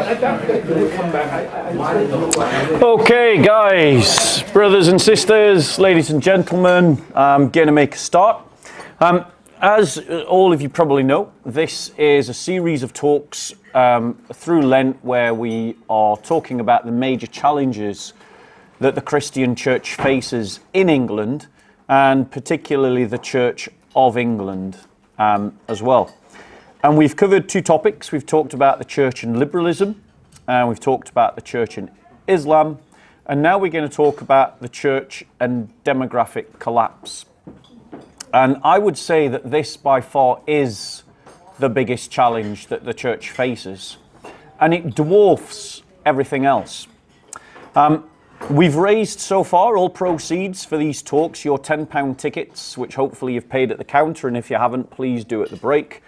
I definitely would come back. Okay, guys, brothers and sisters, ladies and gentlemen, I'm going to make a start. As all of you probably know, this is a series of talks through Lent where we are talking about the major challenges that the Christian church faces in England, and particularly the Church of England as well. And we've covered two topics. We've talked about the church and liberalism, and we've talked about the church and Islam, and now we're going to talk about the church and demographic collapse. And I would say that this by far is the biggest challenge that the church faces, and it dwarfs everything else. We've raised so far, all proceeds for these talks, your £10 tickets, which hopefully you've paid at the counter, and if you haven't, please do at the break.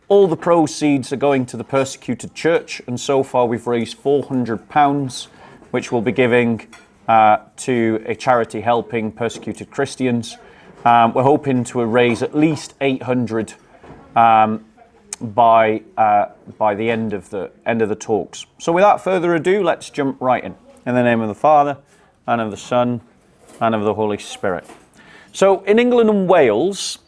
All the proceeds are going to the persecuted church, and so far we've raised £400, which we'll be giving to a charity helping persecuted Christians. We're hoping to raise at least 800 by the end of the talks. So without further ado, let's jump right in. In the name of the Father, and of the Son, and of the Holy Spirit. So in England and Wales,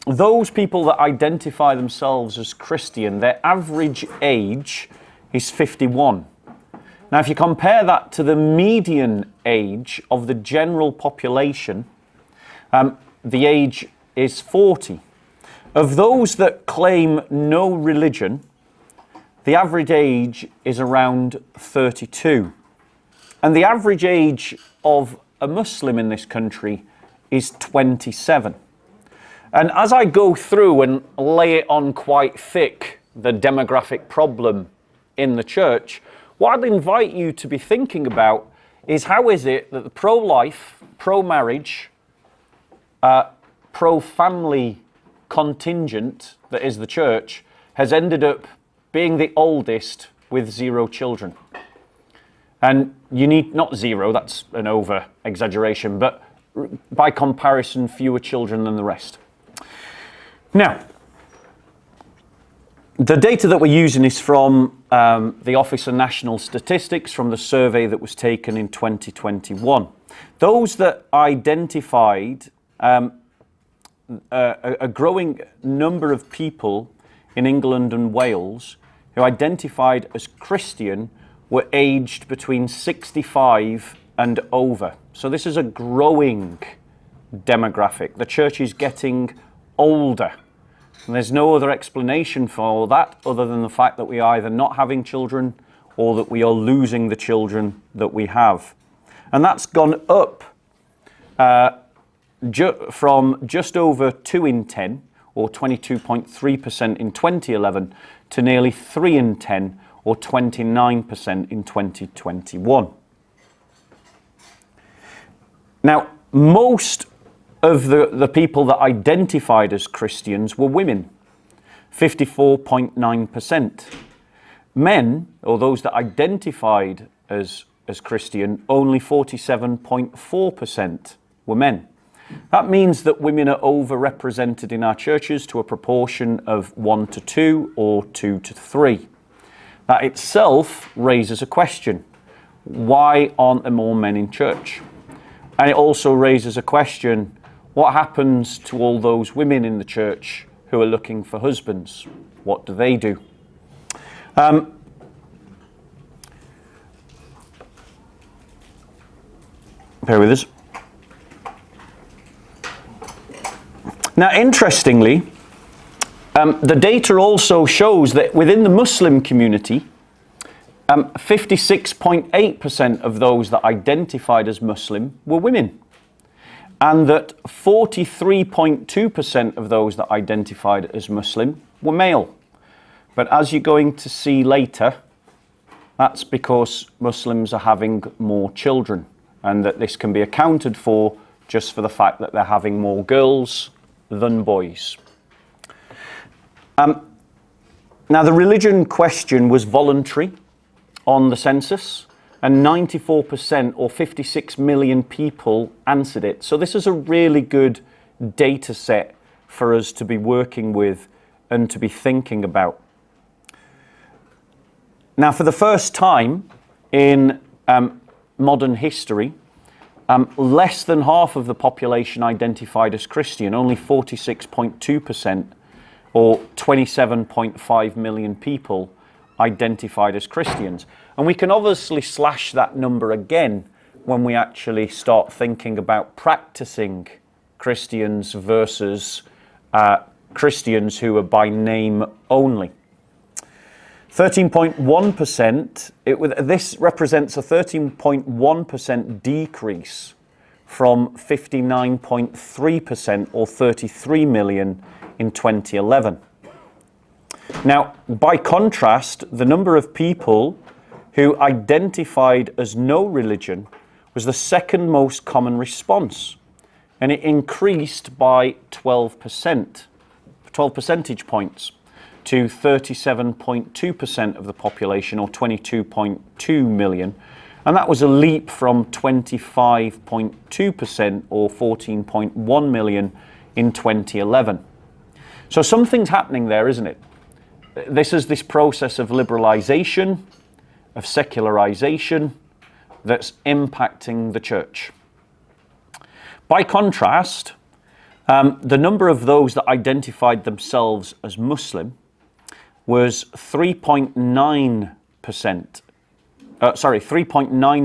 those people that identify themselves as Christian, their average age is 51. Now, if you compare that to the median age of the general population, the age is 40. Of those that claim no religion, the average age is around 32. And the average age of a Muslim in this country is 27. And as I go through and lay it on quite thick, the demographic problem in the church, what I'd invite you to be thinking about is how is it that the pro-life, pro-marriage, pro-family contingent that is the church has ended up being the oldest with 0 children. And you need, not 0, that's an over-exaggeration, but by comparison, fewer children than the rest. Now, the data that we're using is from the Office of National Statistics, from the survey that was taken in 2021. Those that identified a growing number of people in England and Wales who identified as Christian were aged between 65 and over. So this is a growing demographic. The church is getting older. And there's no other explanation for that other than the fact that we are either not having children or that we are losing the children that we have. And that's gone up from just over 2 in 10, or 22.3% in 2011, to nearly 3 in 10, or 29% in 2021. Now, most of the people that identified as Christians were women, 54.9%. Men, or those that identified as Christian, only 47.4% were men. That means that women are overrepresented in our churches to a proportion of 1 to 2 or 2 to 3. That itself raises a question. Why aren't there more men in church? And it also raises a question, what happens to all those women in the church who are looking for husbands? What do they do? Bear with us. Now, interestingly, the data also shows that within the Muslim community, 56.8% of those that identified as Muslim were women, and that 43.2% of those that identified as Muslim were male. But as you're going to see later, that's because Muslims are having more children, and that this can be accounted for just for the fact that they're having more girls than boys. Now, the religion question was voluntary on the census, and 94% or 56 million people answered it. So this is a really good data set for us to be working with and to be thinking about. Now, for the first time in modern history, less than half of the population identified as Christian, only 46.2%, or 27.5 million people identified as Christians. And we can obviously slash that number again when we actually start thinking about practicing Christians versus Christians who are by name only. 13.1%, this represents a 13.1% decrease from 59.3% or 33 million in 2011. Now, by contrast, the number of people who identified as no religion was the second most common response, and it increased by 12 percentage points to 37.2% of the population, or 22.2 million, and that was a leap from 25.2% or 14.1 million in 2011. So something's happening there, isn't it? This is this process of liberalization, of secularization, that's impacting the church. By contrast, the number of those that identified themselves as Muslim was 3.9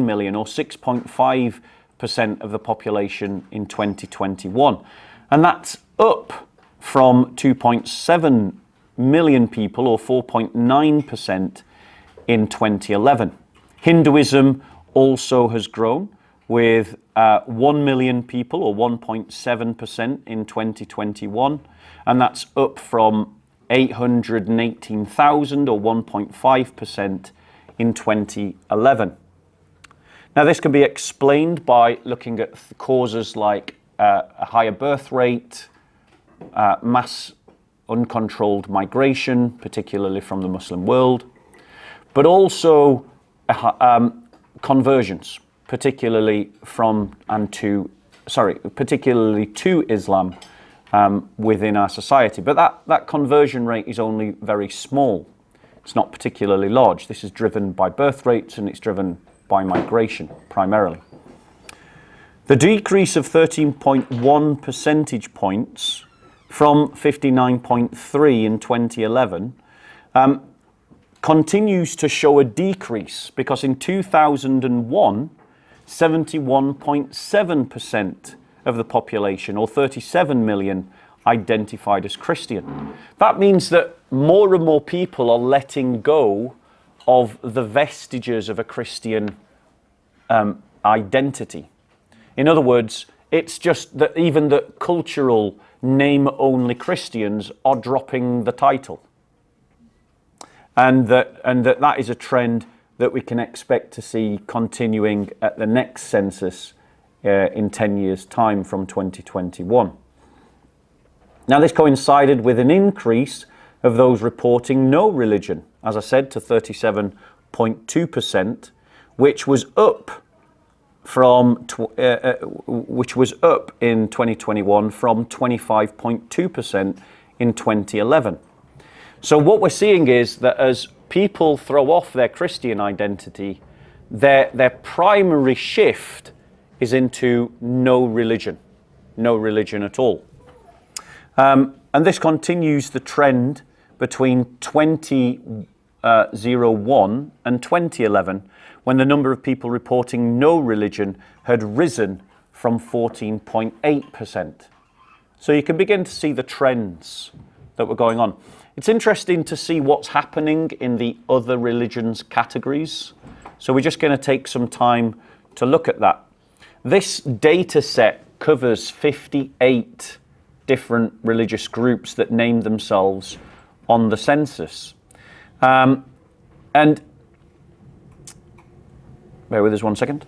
million, or 6.5% of the population in 2021. And that's up from 2.7 million people, or 4.9% in 2011. Hinduism also has grown with 1 million people, or 1.7% in 2021, and that's up from 818,000 or 1.5% in 2011. Now, this can be explained by looking at causes like a higher birth rate, mass uncontrolled migration, particularly from the Muslim world, but also conversions, particularly to Islam within our society. But that conversion rate is only very small. It's not particularly large. This is driven by birth rates, and it's driven by migration primarily. The decrease of 13.1 percentage points from 59.3 in 2011 continues to show a decrease, because in 2001, 71.7% of the population, or 37 million, identified as Christian. That means that more and more people are letting go of the vestiges of a Christian identity. In other words, it's just that even the cultural name-only Christians are dropping the title. And that is a trend that we can expect to see continuing at the next census in 10 years' time from 2021. Now, this coincided with an increase of those reporting no religion, as I said, to 37.2%, which was up in 2021 from 25.2% in 2011. So what we're seeing is that as people throw off their Christian identity, their primary shift is into no religion at all. And this continues the trend between 2001 and 2011, when the number of people reporting no religion had risen from 14.8%. So you can begin to see the trends that were going on. It's interesting to see what's happening in the other religions categories. So we're just going to take some time to look at that. This data set covers 58 different religious groups that named themselves on the census. And bear with us 1 second.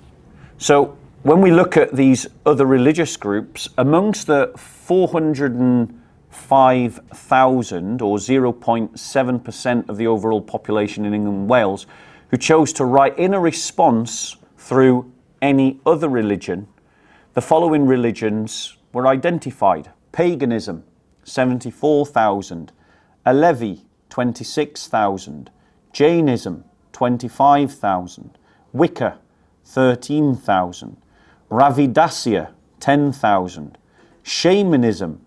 So when we look at these other religious groups, amongst the 405,000 or 0.7% of the overall population in England and Wales who chose to write in a response through any other religion, the following religions were identified: paganism, 74,000, Alevi, 26,000, Jainism, 25,000. Wicca, 13,000. Ravidasya, 10,000. Shamanism,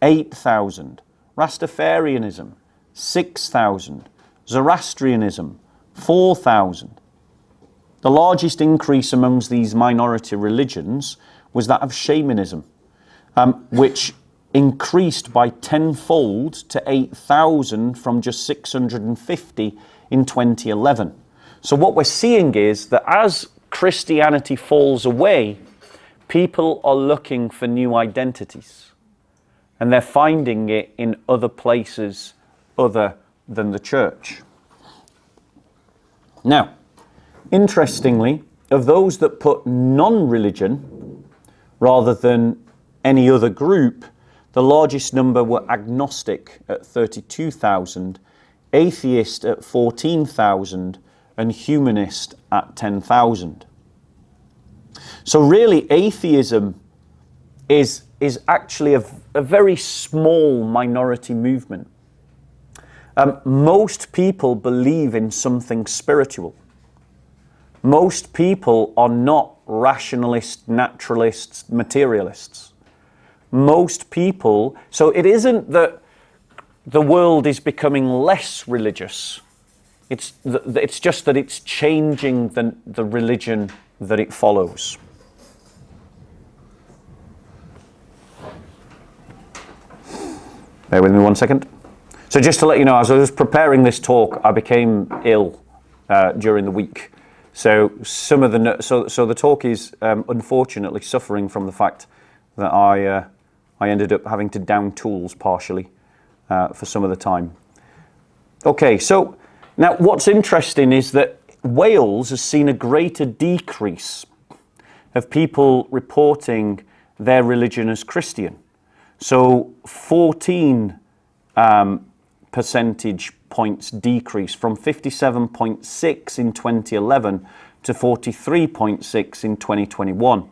8,000. Rastafarianism, 6,000. Zoroastrianism, 4,000. The largest increase amongst these minority religions was that of shamanism, which increased by tenfold to 8,000 from just 650 in 2011. So what we're seeing is that as Christianity falls away, people are looking for new identities, and they're finding it in other places other than the church. Now, interestingly, of those that put non-religion rather than any other group, the largest number were agnostic at 32,000, atheist at 14,000, and humanist at 10,000. So really, atheism is actually a very small minority movement. Most people believe in something spiritual. Most people are not rationalists, naturalists, materialists. Most people, so it isn't that the world is becoming less religious. It's just that it's changing the religion that it follows. Bear with me one second. So just to let you know, as I was preparing this talk, I became ill during the week. So so the talk is unfortunately suffering from the fact that I ended up having to down tools partially for some of the time. Okay, so now what's interesting is that Wales has seen a greater decrease of people reporting their religion as Christian. So 14 percentage points decrease from 57.6 in 2011 to 43.6 in 2021,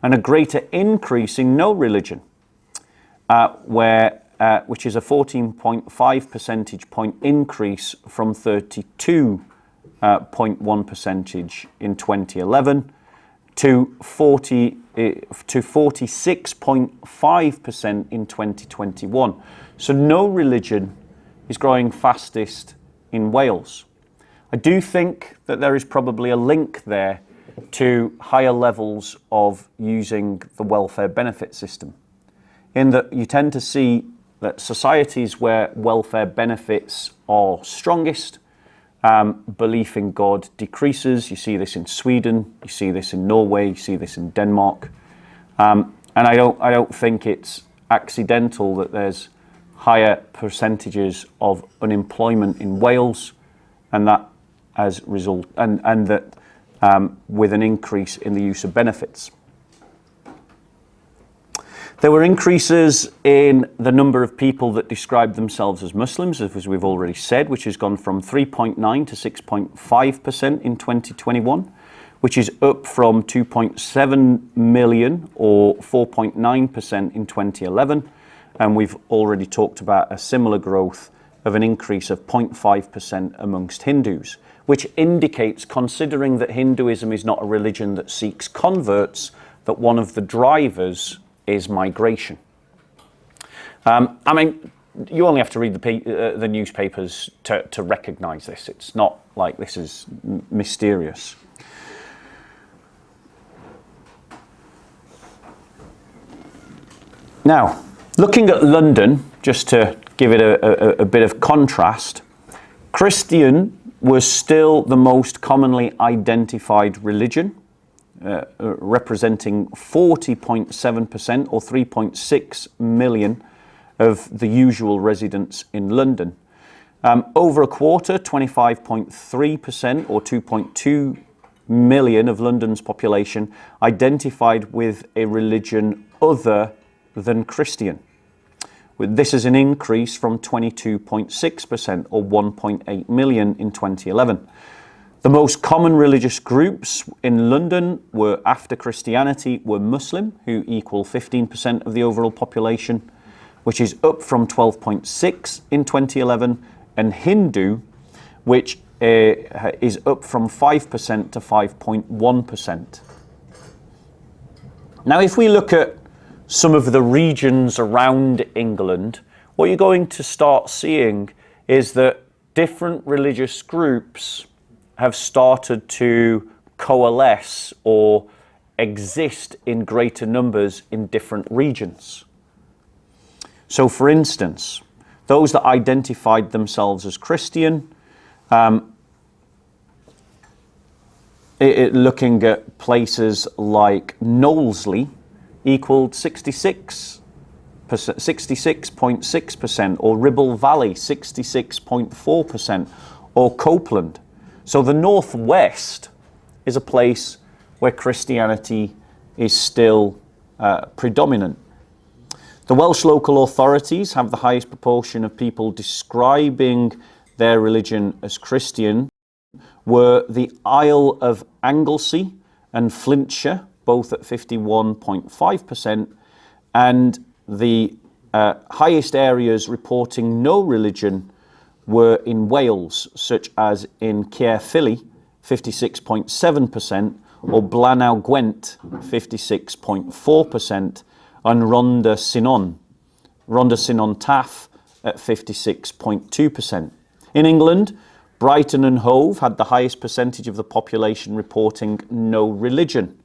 and a greater increase in no religion, which is a 14.5 percentage point increase from 32.1 percentage in 2011 to 46.5% in 2021. So no religion is growing fastest in Wales. I do think that there is probably a link there to higher levels of using the welfare benefit system, in that you tend to see that societies where welfare benefits are strongest, belief in God decreases. You see this in Sweden, you see this in Norway, you see this in Denmark, and I don't think it's accidental that there's higher percentages of unemployment in Wales, and that as result, and that with an increase in the use of benefits. There were increases in the number of people that describe themselves as Muslims, as we've already said, which has gone from 3.9 to 6.5% in 2021, which is up from 2.7 million or 4.9% in 2011. And we've already talked about a similar growth of an increase of 0.5% amongst Hindus, which indicates, considering that Hinduism is not a religion that seeks converts, that one of the drivers is migration. I mean, you only have to read the newspapers to recognize this. It's not like this is mysterious. Now, looking at London, just to give it a bit of contrast, Christian was still the most commonly identified religion, representing 40.7% or 3.6 million of the usual residents in London. Over a quarter, 25.3% or 2.2 million of London's population identified with a religion other than Christian. This is an increase from 22.6% or 1.8 million in 2011. The most common religious groups in London were, after Christianity, were Muslim, who equal 15% of the overall population, which is up from 12.6 in 2011, and Hindu, which is up from 5% to 5.1%. Now, if we look at some of the regions around England, what you're going to start seeing is that different religious groups have started to coalesce or exist in greater numbers in different regions. So, for instance, those that identified themselves as Christian, looking at places like Knowlesley, equaled 66.6%, or Ribble Valley, 66.4%, or Copeland. So the northwest is a place where Christianity is still predominant. The Welsh local authorities have the highest proportion of people describing their religion as Christian, were the Isle of Anglesey and Flintshire, both at 51.5%, and the highest areas reporting no religion were in Wales, such as in Caerphilly, 56.7%, or Blaenau Gwent, 56.4%, and Rhondda Cynon Taf at 56.2%. In England, Brighton and Hove had the highest percentage of the population reporting no religion,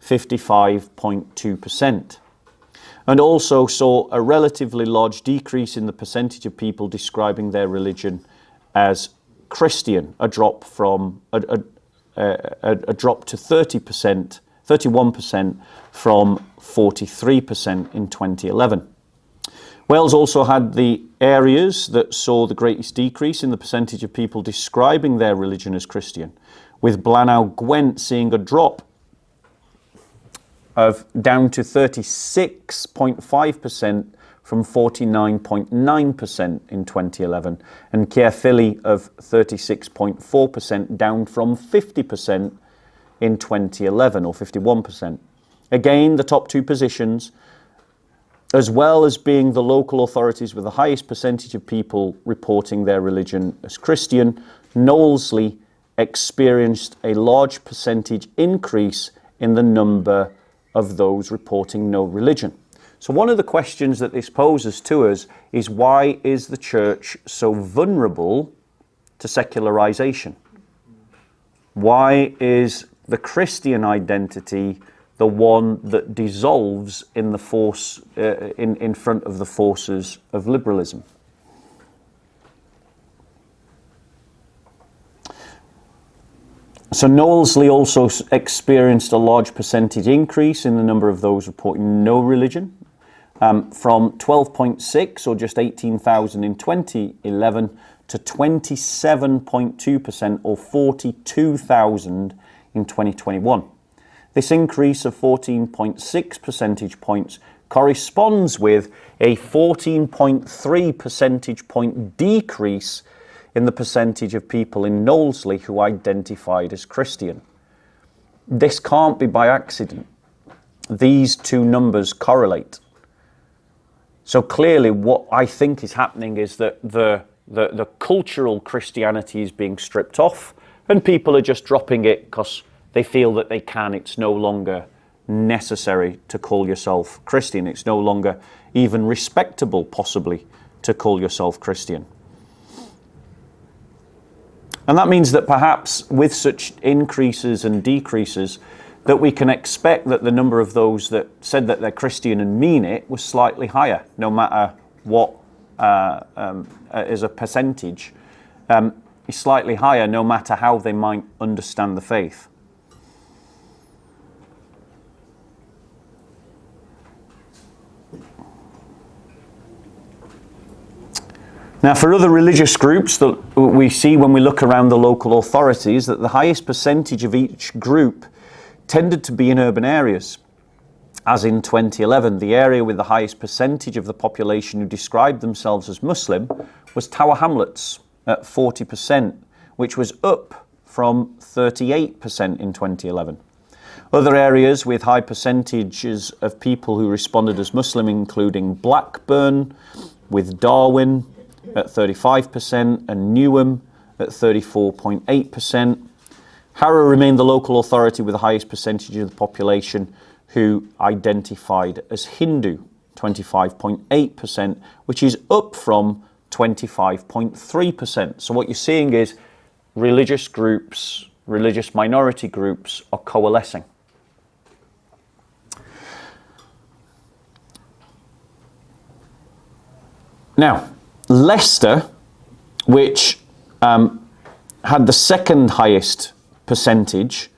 55.2%, and also saw a relatively large decrease in the percentage of people describing their religion as Christian, a drop from a drop to 31% from 43% in 2011. Wales also had the areas that saw the greatest decrease in the percentage of people describing their religion as Christian, with Blaenau Gwent seeing a drop of down to 36.5% from 49.9% in 2011, and Caerphilly of 36.4%, down from 50% in 2011, or 51%. Again, the top two positions, as well as being the local authorities with the highest percentage of people reporting their religion as Christian, Knowlesley experienced a large percentage increase in the number of those reporting no religion. So one of the questions that this poses to us is, why is the church so vulnerable to secularization? Why is the Christian identity the one that dissolves in the force in front of the forces of liberalism? So Knowlesley also experienced a large percentage increase in the number of those reporting no religion, from 12.6, or just 18,000 in 2011, to 27.2%, or 42,000 in 2021. This increase of 14.6 percentage points corresponds with a 14.3 percentage point decrease in the percentage of people in Knowlesley who identified as Christian. This can't be by accident. These two numbers correlate. So clearly what I think is happening is that the cultural Christianity is being stripped off, and people are just dropping it because they feel that they can. It's no longer necessary to call yourself Christian. It's no longer even respectable, possibly, to call yourself Christian. And that means that perhaps with such increases and decreases, that we can expect that the number of those that said that they're Christian and mean it was slightly higher, no matter what as a percentage, is slightly higher, no matter how they might understand the faith. Now, for other religious groups that we see when we look around the local authorities, that the highest percentage of each group tended to be in urban areas. As in 2011, the area with the highest percentage of the population who described themselves as Muslim was Tower Hamlets at 40%, which was up from 38% in 2011. Other areas with high percentages of people who responded as Muslim, including Blackburn, with Darwin at 35%, and Newham at 34.8%. Harrow remained the local authority with the highest percentage of the population who identified as Hindu, 25.8%, which is up from 25.3%. So what you're seeing is religious groups, religious minority groups are coalescing. Now, Leicester, which had the second highest percentage,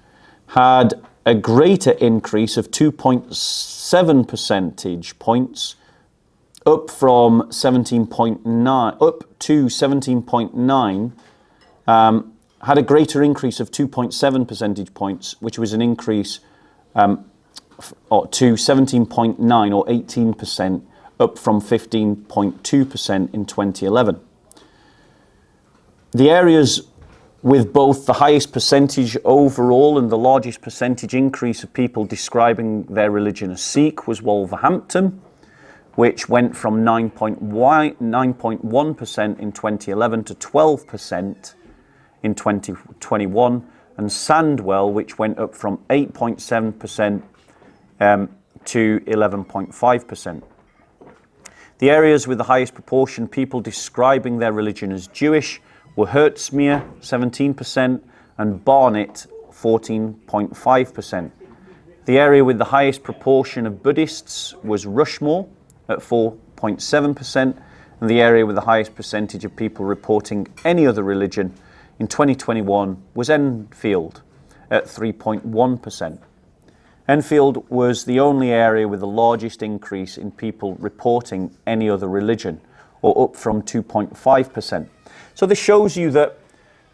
had a greater increase of 2.7 percentage points, up from 17.9, up to 17.9, had a greater increase of 2.7 percentage points, which was an increase to 17.9 or 18%, up from 15.2% in 2011. The areas with both the highest percentage overall and the largest percentage increase of people describing their religion as Sikh was Wolverhampton, which went from 9.1% in 2011 to 12% in 2021, and Sandwell, which went up from 8.7% to 11.5%. The areas with the highest proportion of people describing their religion as Jewish were Hertsmere, 17%, and Barnet, 14.5%. The area with the highest proportion of Buddhists was Rushmore at 4.7%, and the area with the highest percentage of people reporting any other religion in 2021 was Enfield at 3.1%. Enfield was the only area with the largest increase in people reporting any other religion, or up from 2.5%. So this shows you that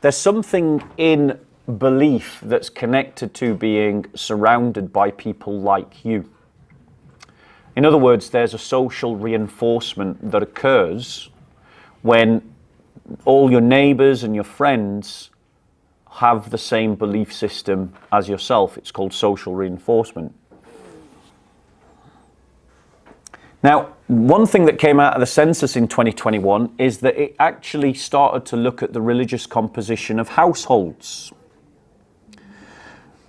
there's something in belief that's connected to being surrounded by people like you. In other words, there's a social reinforcement that occurs when all your neighbours and your friends have the same belief system as yourself. It's called social reinforcement. Now, one thing that came out of the census in 2021 is that it actually started to look at the religious composition of households.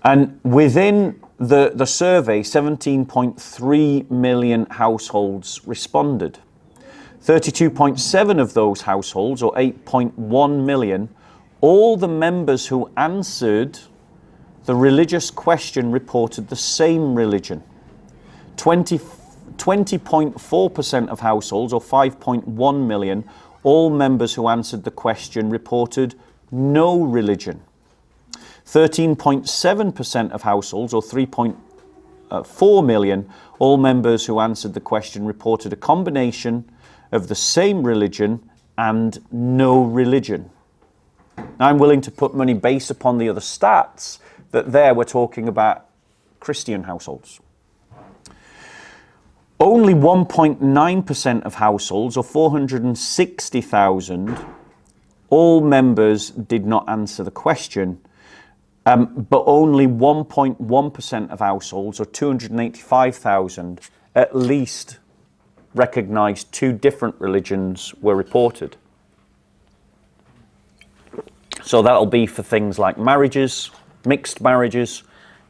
And within the survey, 17.3 million households responded. 32.7 of those households, or 8.1 million, all the members who answered the religious question reported the same religion. 20.4% of households, or 5.1 million, all members who answered the question reported no religion. 13.7% of households, or 3.4 million, all members who answered the question reported a combination of the same religion and no religion. Now, I'm willing to put money based upon the other stats that there we're talking about Christian households. Only 1.9% of households, or 460,000, all members did not answer the question, but only 1.1% of households, or 285,000, at least recognised two different religions were reported. So that'll be for things like marriages, mixed marriages,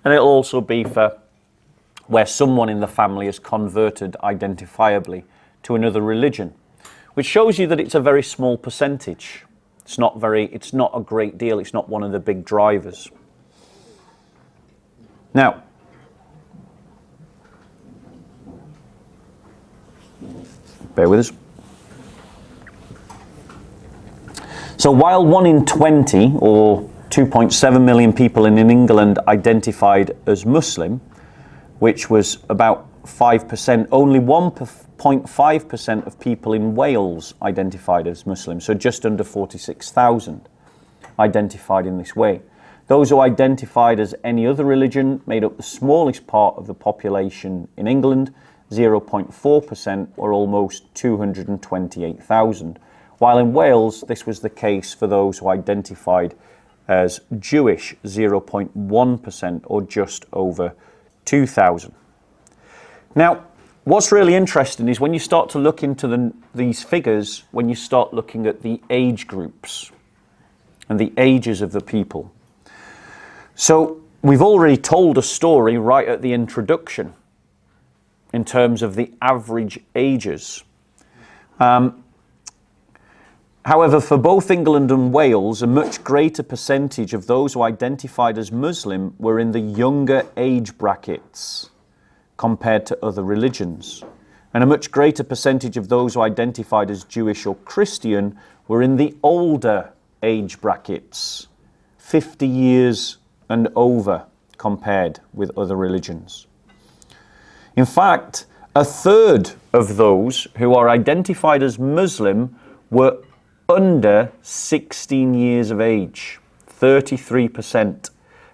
and it'll also be for where someone in the family is converted identifiably to another religion, which shows you that it's a very small percentage. It's not a great deal. It's not one of the big drivers. Now, bear with us. So while 1 in 20, or 2.7 million people in England identified as Muslim, which was about 5%, only 1.5% of people in Wales identified as Muslim, so just under 46,000 identified in this way. Those who identified as any other religion made up the smallest part of the population in England, 0.4%, or almost 228,000. While in Wales, this was the case for those who identified as Jewish, 0.1%, or just over 2,000. Now, what's really interesting is when you start to look into these figures, when you start looking at the age groups. and the ages of the people. So we've already told a story right at the introduction in terms of the average ages. However, for both England and Wales, a much greater percentage of those who identified as Muslim were in the younger age brackets compared to other religions. And a much greater percentage of those who identified as Jewish or Christian were in the older age brackets, 50 years and over, compared with other religions. In fact, a third of those who are identified as Muslim were under 16 years of age, 33%.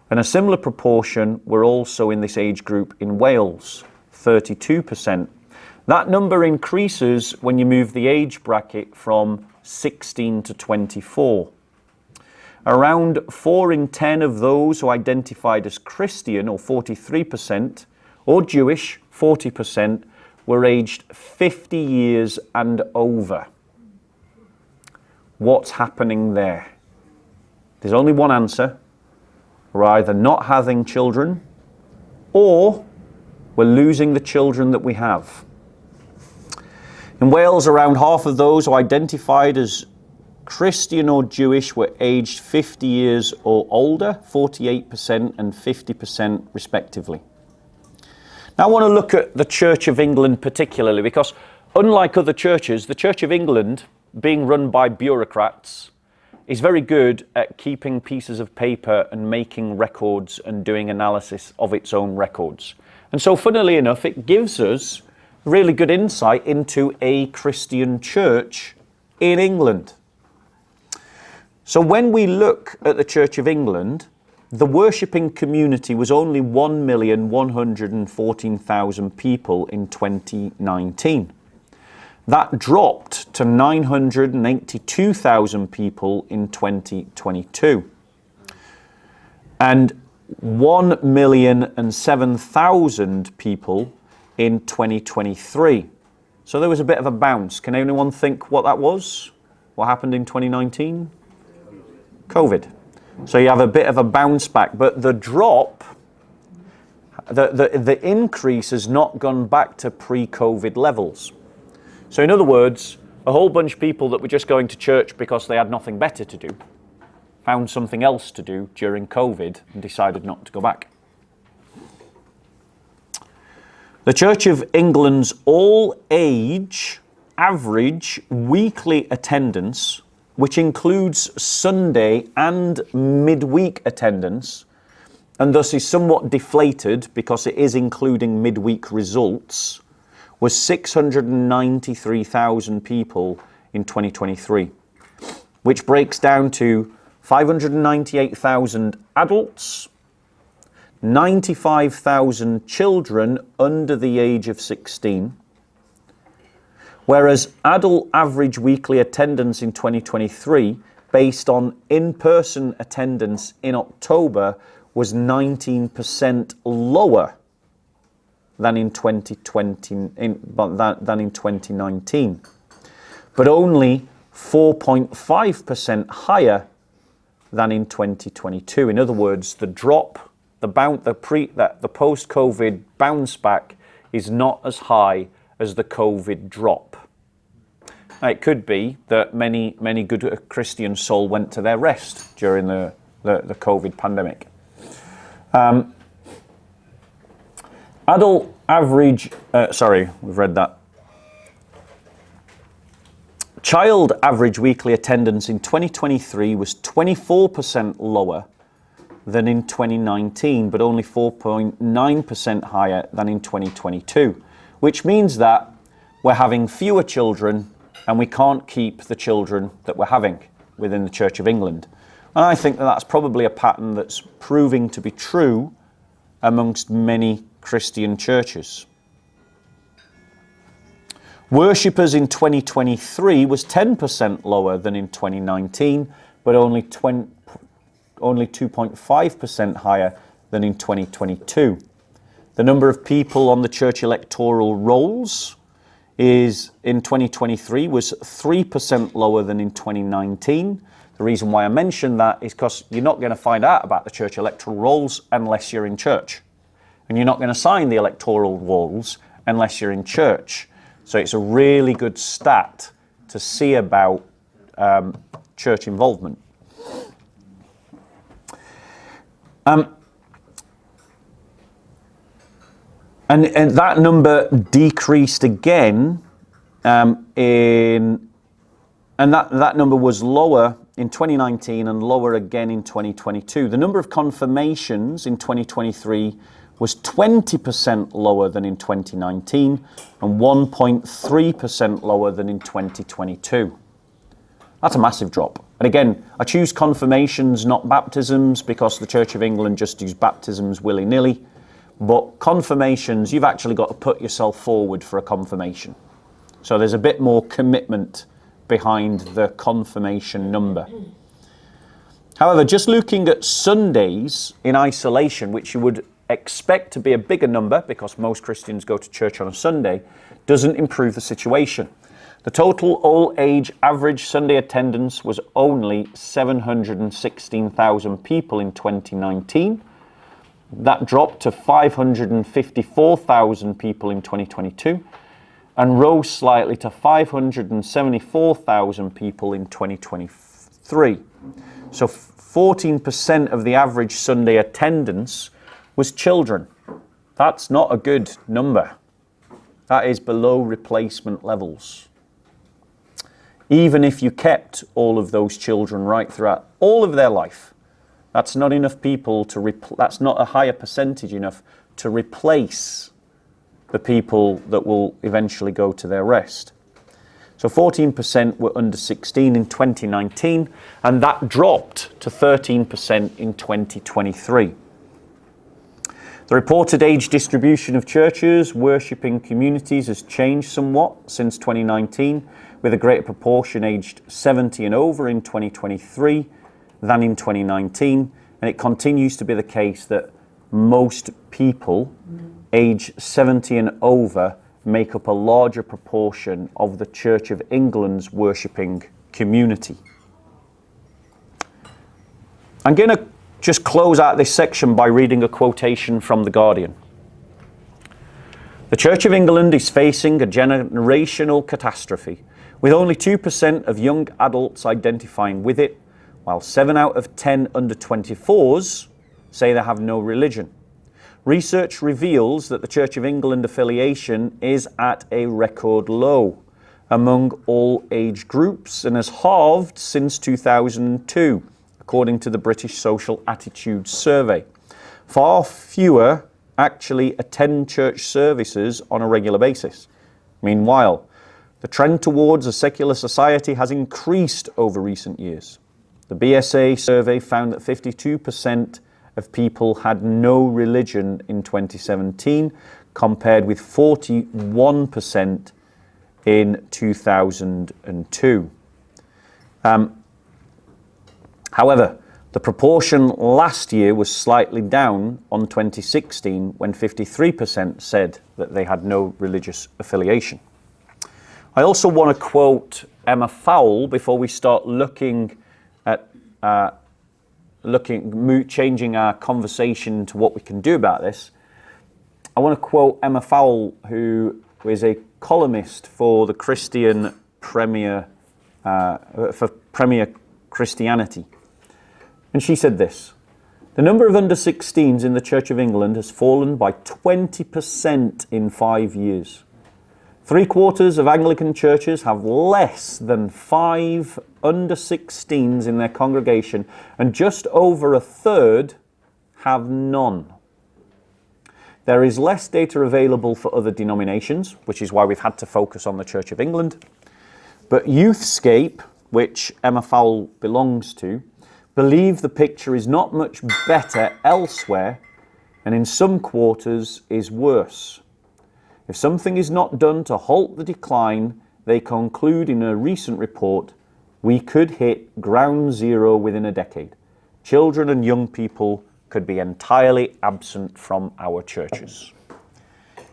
And a similar proportion were also in this age group in Wales, 32%. That number increases when you move the age bracket from 16 to 24. Around 4 in 10 of those who identified as Christian, or 43%, or Jewish, 40%, were aged 50 years and over. What's happening there? There's only one answer. We're either not having children, or we're losing the children that we have. In Wales, around half of those who identified as Christian or Jewish were aged 50 years or older, 48% and 50% respectively. Now I want to look at the Church of England particularly, because unlike other churches, the Church of England, being run by bureaucrats, is very good at keeping pieces of paper and making records and doing analysis of its own records. And so funnily enough, it gives us really good insight into a Christian church in England. So when we look at the Church of England, the worshipping community was only 1,114,000 people in 2019. That dropped to 982,000 people in 2022. And 1,007,000 people in 2023. So there was a bit of a bounce. Can anyone think what that was? What happened in 2019? COVID. So you have a bit of a bounce back, but the drop, the increase has not gone back to pre-COVID levels. So in other words, a whole bunch of people that were just going to church because they had nothing better to do, found something else to do during COVID and decided not to go back. The Church of England's all-age average weekly attendance, which includes Sunday and midweek attendance, and thus is somewhat deflated because it is including midweek results, was 693,000 people in 2023, which breaks down to 598,000 adults, 95,000 children under the age of 16, whereas adult average weekly attendance in 2023, based on in-person attendance in October, was 19% lower than in 2019, but only 4.5% higher than in 2022. In other words, the drop, the post-COVID bounce back is not as high as the COVID drop. Now, it could be that many good Christian soul went to their rest during the COVID pandemic. Adult average, we've read that. Child average weekly attendance in 2023 was 24% lower than in 2019, but only 4.9% higher than in 2022, which means that we're having fewer children and we can't keep the children that we're having within the Church of England. And I think that that's probably a pattern that's proving to be true amongst many Christian churches. Worshippers in 2023 was 10% lower than in 2019, but only 2.5% higher than in 2022. The number of people on the church electoral rolls in 2023 was 3% lower than in 2019. The reason why I mention that is because you're not going to find out about the church electoral rolls unless you're in church. And you're not going to sign the electoral rolls unless you're in church. So it's a really good stat to see about church involvement. And that number decreased again that number was lower in 2019 and lower again in 2022. The number of confirmations in 2023 was 20% lower than in 2019 and 1.3% lower than in 2022. That's a massive drop. And again, I choose confirmations, not baptisms, because the Church of England just does baptisms willy-nilly. But confirmations, you've actually got to put yourself forward for a confirmation. So there's a bit more commitment behind the confirmation number. However, just looking at Sundays in isolation, which you would expect to be a bigger number because most Christians go to church on a Sunday, doesn't improve the situation. The total all-age average Sunday attendance was only 716,000 people in 2019. That dropped to 554,000 people in 2022 and rose slightly to 574,000 people in 2023. So 14% of the average Sunday attendance was children. That's not a good number. That is below replacement levels. Even if you kept all of those children right throughout all of their life, that's not enough people to that's not a higher percentage enough to replace the people that will eventually go to their rest. So 14% were under 16 in 2019, and that dropped to 13% in 2023. The reported age distribution of churches worshipping communities has changed somewhat since 2019, with a greater proportion aged 70 and over in 2023 than in 2019, and it continues to be the case that most people age 70 and over make up a larger proportion of the Church of England's worshipping community. I'm going to just close out this section by reading a quotation from The Guardian. The Church of England is facing a generational catastrophe, with only 2% of young adults identifying with it, while 7 out of 10 under 24s say they have no religion. Research reveals that the Church of England affiliation is at a record low among all age groups and has halved since 2002, according to the British Social Attitudes Survey. Far fewer actually attend church services on a regular basis. Meanwhile, the trend towards a secular society has increased over recent years. The BSA survey found that 52% of people had no religion in 2017, compared with 41% in 2002. However, the proportion last year was slightly down on 2016, when 53% said that they had no religious affiliation. I also want to quote Emma Fowle before we start looking at changing our conversation to what we can do about this. I want to quote Emma Fowle, who is a columnist for the Christian Premier Christianity. And she said this: the number of under 16s in the Church of England has fallen by 20% in 5 years. 3/4 of Anglican churches have less than 5 under 16s in their congregation, and just over 1/3 have none. There is less data available for other denominations, which is why we've had to focus on the Church of England. But Youthscape, which Emma Fowle belongs to, believe the picture is not much better elsewhere, and in some quarters is worse. If something is not done to halt the decline, they conclude in a recent report, we could hit ground zero within a decade. Children and young people could be entirely absent from our churches.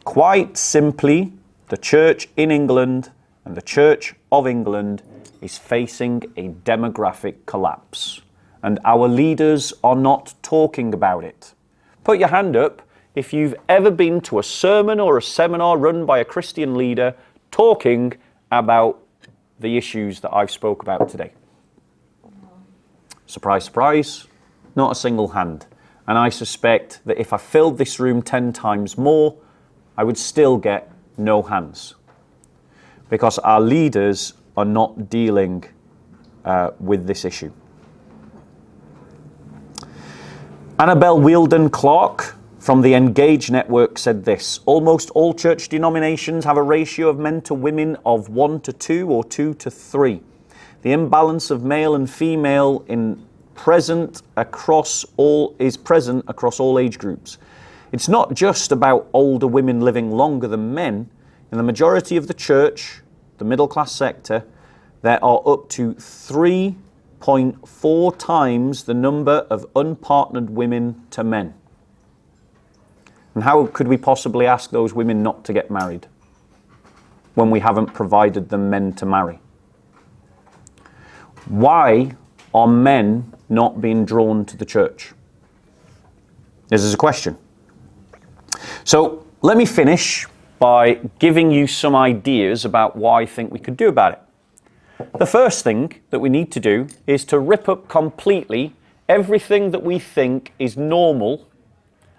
Quite simply, the church in England and the Church of England is facing a demographic collapse. And our leaders are not talking about it. Put your hand up if you've ever been to a sermon or a seminar run by a Christian leader talking about the issues that I've spoke about today. Surprise, surprise, not a single hand. And I suspect that if I filled this room 10 times more, I would still get no hands. Because our leaders are not dealing with this issue. Annabelle Wielden-Clark from the Engage Network said this: almost all church denominations have a ratio of men to women of 1 to 2 or 2 to 3. The imbalance of male and female is present across all age groups. It's not just about older women living longer than men. In the majority of the church, the middle class sector, there are up to 3.4 times the number of unpartnered women to men. And how could we possibly ask those women not to get married when we haven't provided them men to marry? Why are men not being drawn to the church? This is a question. So let me finish by giving you some ideas about what I think we could do about it. The first thing that we need to do is to rip up completely everything that we think is normal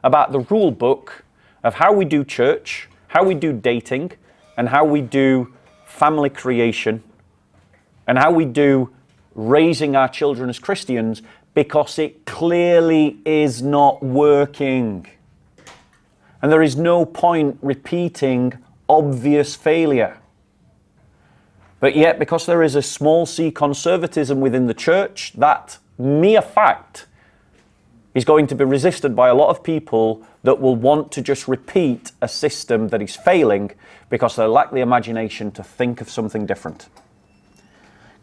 about the rule book of how we do church, how we do dating, and how we do family creation, and how we do raising our children as Christians, because it clearly is not working. And there is no point repeating obvious failure. But yet, because there is a small c conservatism within the church, that mere fact is going to be resisted by a lot of people that will want to just repeat a system that is failing because they lack the imagination to think of something different.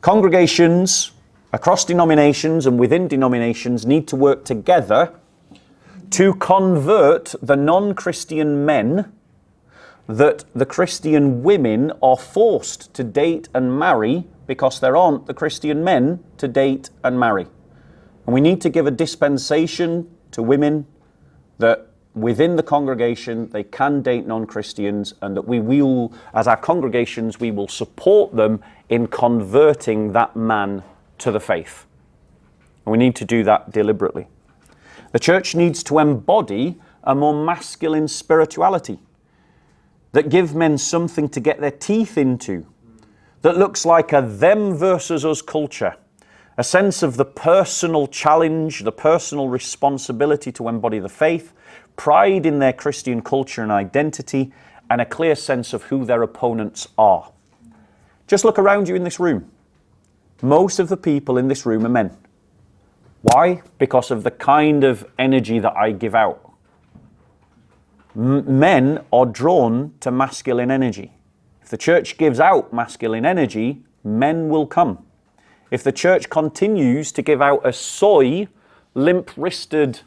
Congregations across denominations and within denominations need to work together to convert the non-Christian men that the Christian women are forced to date and marry because there aren't the Christian men to date and marry. And we need to give a dispensation to women that within the congregation they can date non-Christians, and that we will, as our congregations, we will support them in converting that man to the faith. And we need to do that deliberately. The church needs to embody a more masculine spirituality that give men something to get their teeth into, that looks like a them versus us culture, a sense of the personal challenge, the personal responsibility to embody the faith, pride in their Christian culture and identity, and a clear sense of who their opponents are. Just look around you in this room. Most of the people in this room are men. Why? Because of the kind of energy that I give out. Men are drawn to masculine energy. If the church gives out masculine energy, men will come. If the church continues to give out a soy, limp-wristed,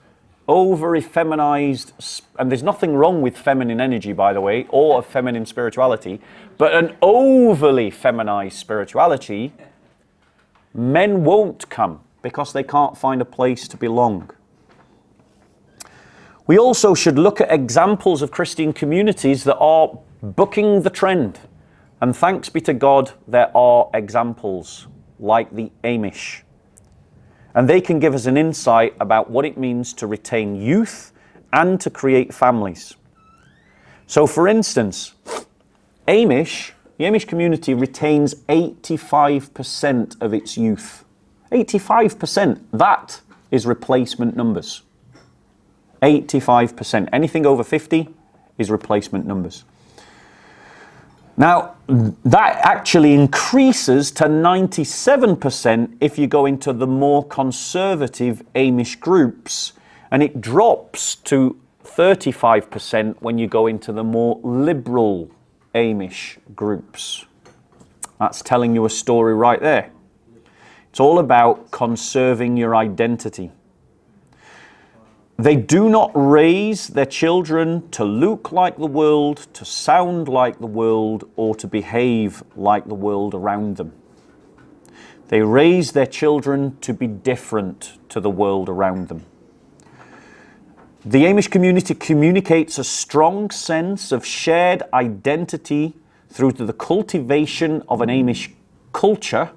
over-effeminized, and there's nothing wrong with feminine energy, by the way, or a feminine spirituality, but an overly feminized spirituality, men won't come because they can't find a place to belong. We also should look at examples of Christian communities that are bucking the trend. And thanks be to God, there are examples like the Amish. And they can give us an insight about what it means to retain youth and to create families. So for instance, the Amish community retains 85% of its youth. 85%, that is replacement numbers. 85%. Anything over 50 is replacement numbers. Now, that actually increases to 97% if you go into the more conservative Amish groups, and it drops to 35% when you go into the more liberal Amish groups. That's telling you a story right there. It's all about conserving your identity. They do not raise their children to look like the world, to sound like the world, or to behave like the world around them. They raise their children to be different to the world around them. The Amish community communicates a strong sense of shared identity through the cultivation of an Amish culture,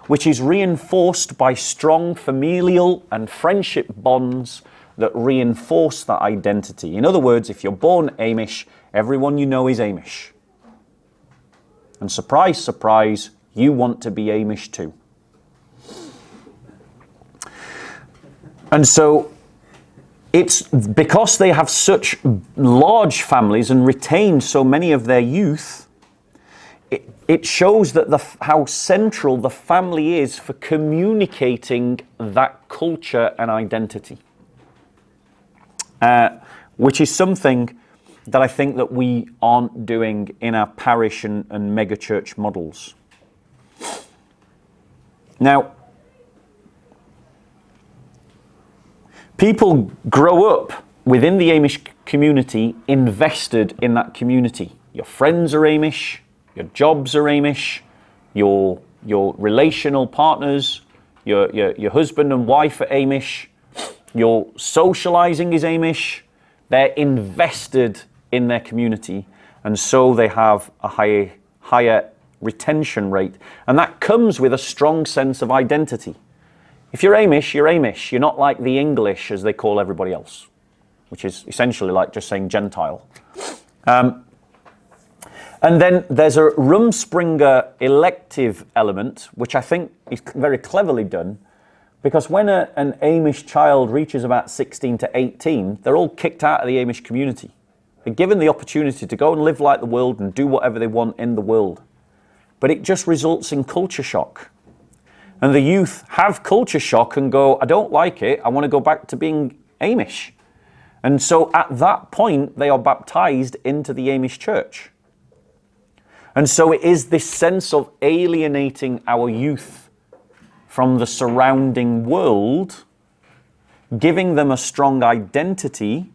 which is reinforced by strong familial and friendship bonds that reinforce that identity. In other words, if you're born Amish, everyone you know is Amish. And surprise, surprise, you want to be Amish too. And so it's because they have such large families and retain so many of their youth, it shows that how central the family is for communicating that culture and identity. Which is something that I think that we aren't doing in our parish and mega church models. Now, people grow up within the Amish community invested in that community. Your friends are Amish, your jobs are Amish, your relational partners, your husband and wife are Amish, your socializing is Amish. They're invested in their community, and so they have a higher retention rate. And that comes with a strong sense of identity. If you're Amish, you're Amish. You're not like the English, as they call everybody else, which is essentially like just saying Gentile. And then there's a Rumspringa elective element, which I think is very cleverly done, because when an Amish child reaches about 16 to 18, they're all kicked out of the Amish community. They're given the opportunity to go and live like the world and do whatever they want in the world. But it just results in culture shock. And the youth have culture shock and go, I don't like it, I want to go back to being Amish. And so at that point, they are baptized into the Amish church. And so it is this sense of alienating our youth from the surrounding world, giving them a strong identity,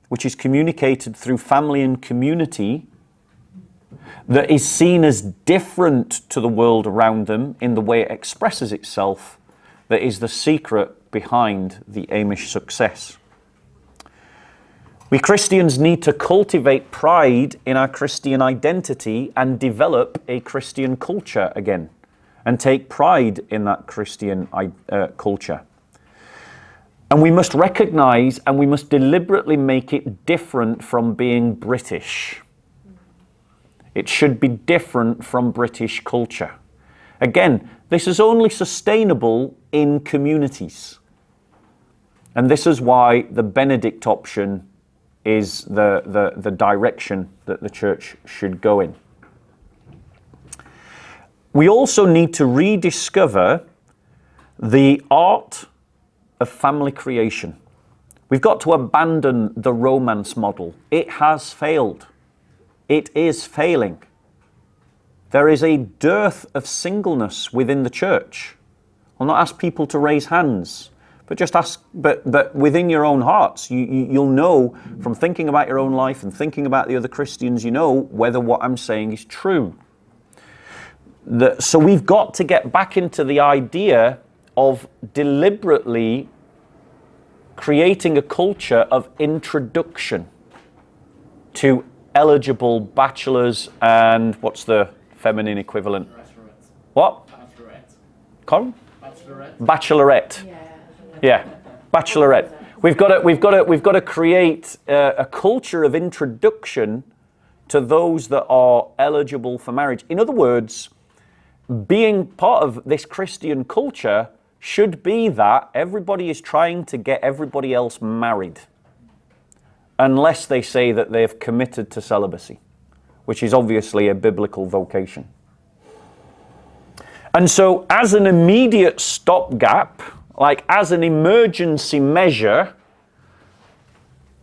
which is communicated through family and community, that is seen as different to the world around them in the way it expresses itself, that is the secret behind the Amish success. We Christians need to cultivate pride in our Christian identity and develop a Christian culture again, and take pride in that Christian culture. And we must recognize and we must deliberately make it different from being British. It should be different from British culture. Again, this is only sustainable in communities. And this is why the Benedict option is the direction that the church should go in. We also need to rediscover the art of family creation. We've got to abandon the romance model. It has failed. It is failing. There is a dearth of singleness within the church. I'll not ask people to raise hands, but just ask, but within your own hearts, you'll know from thinking about your own life and thinking about the other Christians, you know whether what I'm saying is true. So we've got to get back into the idea of deliberately creating a culture of introduction to eligible bachelors and what's the feminine equivalent? What? Bachelorette. Bachelorette. Yeah, bachelorette. We've got to create a culture of introduction to those that are eligible for marriage. In other words, being part of this Christian culture should be that everybody is trying to get everybody else married, unless they say that they've committed to celibacy, which is obviously a biblical vocation. And so as an immediate stopgap, like as an emergency measure,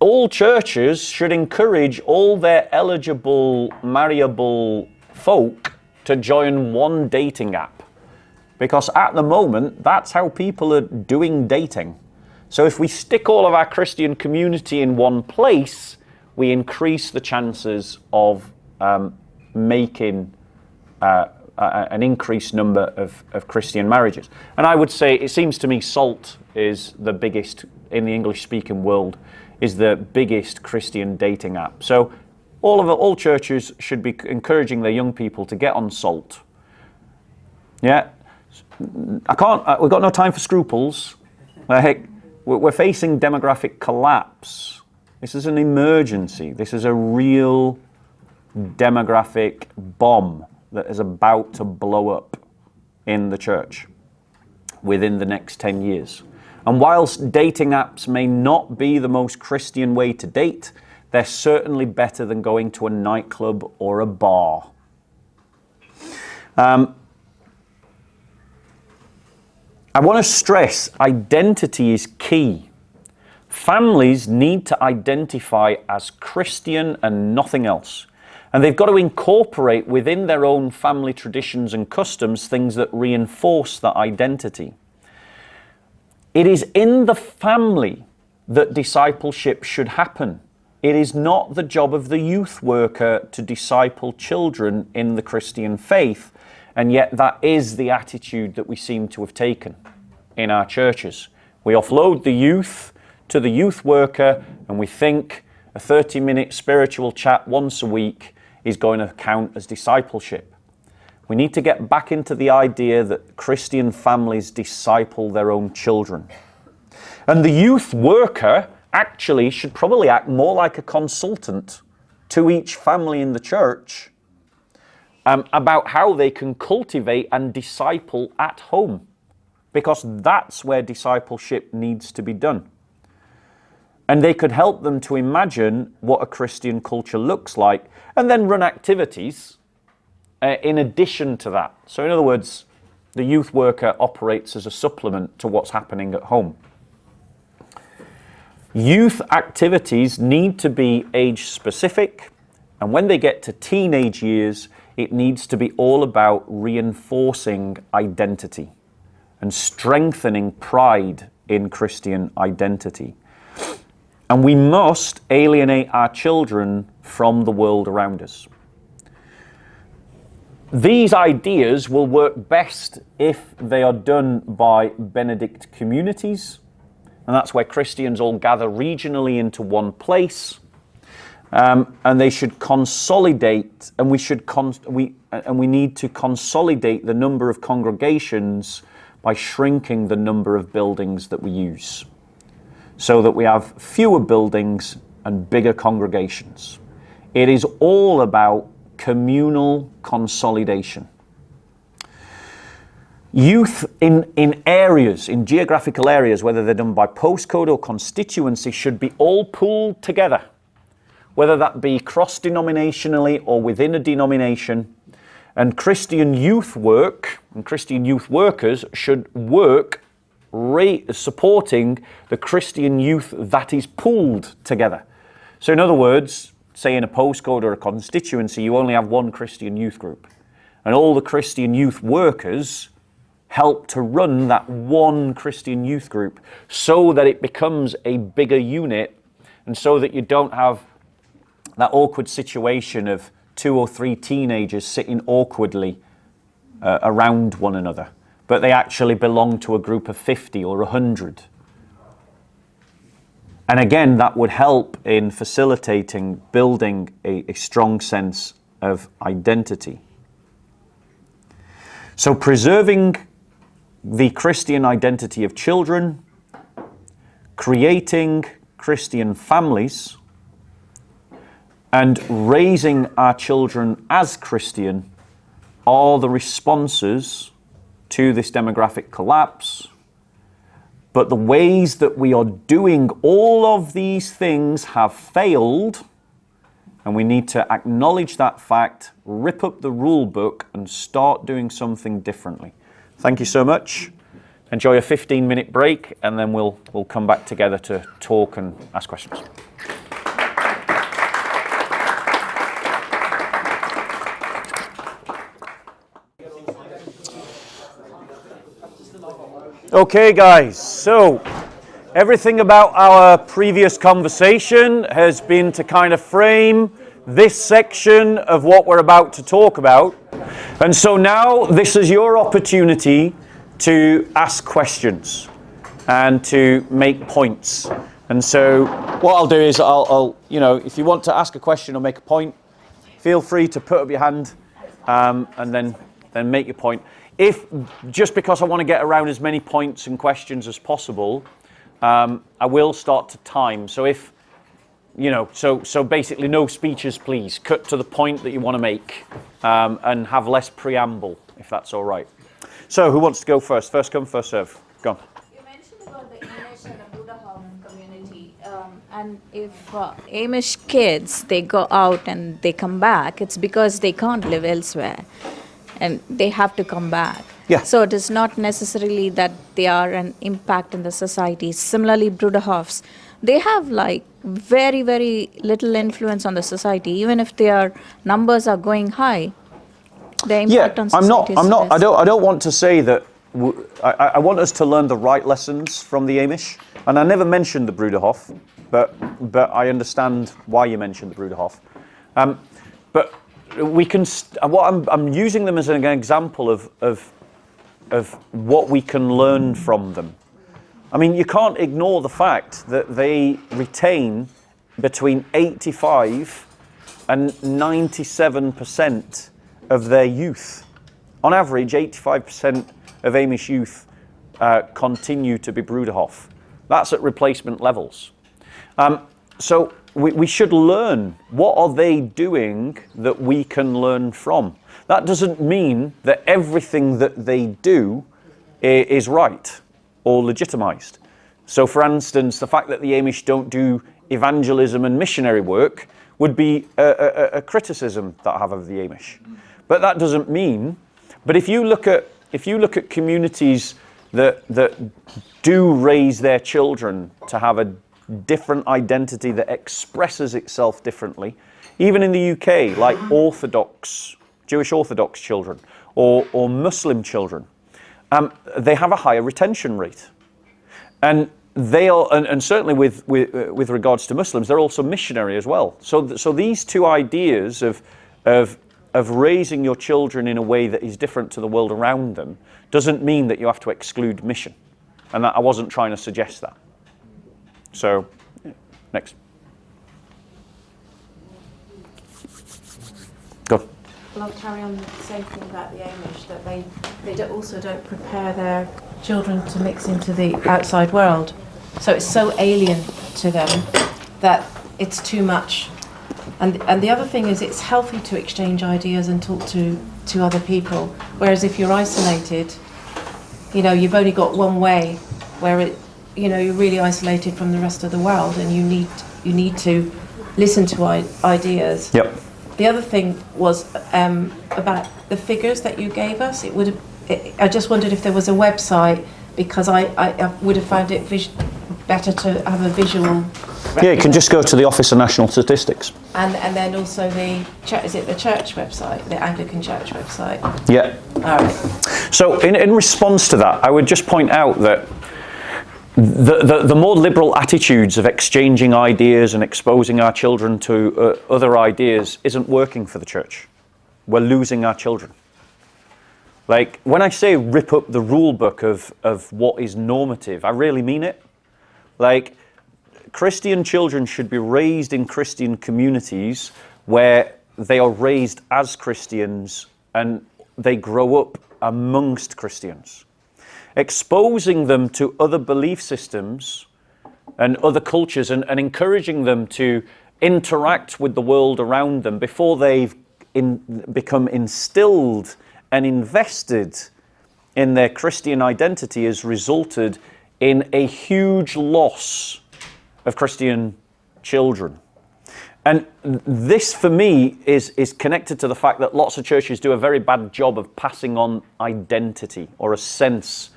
all churches should encourage all their eligible, marriable folk to join one dating app. Because at the moment, that's how people are doing dating. So if we stick all of our Christian community in one place, we increase the chances of making an increased number of Christian marriages. And I would say, it seems to me SALT is the biggest, in the English-speaking world, is the biggest Christian dating app. So all churches should be encouraging their young people to get on SALT. Yeah, we've got no time for scruples. We're facing demographic collapse. This is an emergency. This is a real demographic bomb that is about to blow up in the church within the next 10 years. And whilst dating apps may not be the most Christian way to date, they're certainly better than going to a nightclub or a bar. I want to stress identity is key. Families need to identify as Christian and nothing else. And they've got to incorporate within their own family traditions and customs things that reinforce that identity. It is in the family that discipleship should happen. It is not the job of the youth worker to disciple children in the Christian faith, and yet that is the attitude that we seem to have taken in our churches. We offload the youth to the youth worker, and we think a 30-minute spiritual chat once a week is going to count as discipleship. We need to get back into the idea that Christian families disciple their own children. And the youth worker actually should probably act more like a consultant to each family in the church about how they can cultivate and disciple at home, because that's where discipleship needs to be done. And they could help them to imagine what a Christian culture looks like and then run activities in addition to that. So in other words, the youth worker operates as a supplement to what's happening at home. Youth activities need to be age specific, and when they get to teenage years, it needs to be all about reinforcing identity and strengthening pride in Christian identity. And we must alienate our children from the world around us. These ideas will work best if they are done by Benedict communities, and that's where Christians all gather regionally into one place, and they should consolidate, and we need to consolidate the number of congregations by shrinking the number of buildings that we use, so that we have fewer buildings and bigger congregations. It is all about communal consolidation. Youth in areas, in geographical areas, whether they're done by postcode or constituency, should be all pooled together, whether that be cross-denominationally or within a denomination. And Christian youth work and Christian youth workers should work supporting the Christian youth that is pooled together. So in other words, say in a postcode or a constituency, you only have one Christian youth group, and all the Christian youth workers help to run that one Christian youth group so that it becomes a bigger unit, and so that you don't have that awkward situation of 2 or 3 teenagers sitting awkwardly around one another, but they actually belong to a group of 50 or 100. And again, that would help in facilitating building a strong sense of identity. So preserving the Christian identity of children, creating Christian families, and raising our children as Christian are the responses to this demographic collapse. But the ways that we are doing all of these things have failed, and we need to acknowledge that fact, rip up the rule book, and start doing something differently. Thank you so much. Enjoy a 15-minute break, and then we'll come back together to talk and ask questions. Okay, guys, so Everything about our previous conversation has been to kind of frame this section of what we're about to talk about. And so now this is your opportunity to ask questions and to make points. And so what I'll do is I'll if you want to ask a question or make a point, feel free to put up your hand and then make your point. If just because I want to get around as many points and questions as possible, I will start to time. So if, so basically no speeches, please. Cut to the point that you want to make and have less preamble, if that's all right. So who wants to go first? First come, first serve. Go on. You mentioned about the Amish and the Buddha community. And if Amish kids, they go out and they come back, it's because they can't live elsewhere. And they have to come back. Yeah. So it is not necessarily that they are an impact in the society. Similarly, Bruderhofs, they have like very, very little influence on the society. Even if their numbers are going high, the impact on society is less. I don't want to say that. I want us to learn the right lessons from the Amish. And I never mentioned the Bruderhof, but I understand why you mentioned the Bruderhof. But we can. I'm using them as an example of what we can learn from them. I mean, you can't ignore the fact that they retain between 85 and 97% of their youth. On average, 85% of Amish youth continue to be Bruderhof. That's at replacement levels. So we should learn, what are they doing that we can learn from? That doesn't mean that everything that they do is right or legitimized. So for instance, the fact that the Amish don't do evangelism and missionary work would be a criticism that I have of the Amish. But that doesn't mean, but if you look at communities that do raise their children to have a different identity that expresses itself differently, even in the UK, like Jewish Orthodox children or Muslim children, they have a higher retention rate. And they are, and certainly with regards to Muslims, they're also missionary as well. So these two ideas of raising your children in a way that is different to the world around them doesn't mean that you have to exclude mission. And I wasn't trying to suggest that. So, next. Go. Well, I'll carry on the same thing about the Amish, that they also don't prepare their children to mix into the outside world. So it's so alien to them that it's too much. And the other thing is, it's healthy to exchange ideas and talk to other people. Whereas if you're isolated, you've only got one way, where you're really isolated from the rest of the world, and you need to listen to ideas. Yep. The other thing was about the figures that you gave us. I just wondered if there was a website, because I would have found it better to have a visual. Yeah, you can just go to the Office of National Statistics. And then also is it the church website, the Anglican Church website? Yeah. All right. So in response to that, I would just point out that the more liberal attitudes of exchanging ideas and exposing our children to other ideas isn't working for the church. We're losing our children. Like, when I say rip up the rule book of what is normative, I really mean it. Like, Christian children should be raised in Christian communities where they are raised as Christians and they grow up amongst Christians. Exposing them to other belief systems and other cultures and encouraging them to interact with the world around them before they've become instilled and invested in their Christian identity has resulted in a huge loss of Christian children. And this, for me, is connected to the fact that lots of churches do a very bad job of passing on identity or a sense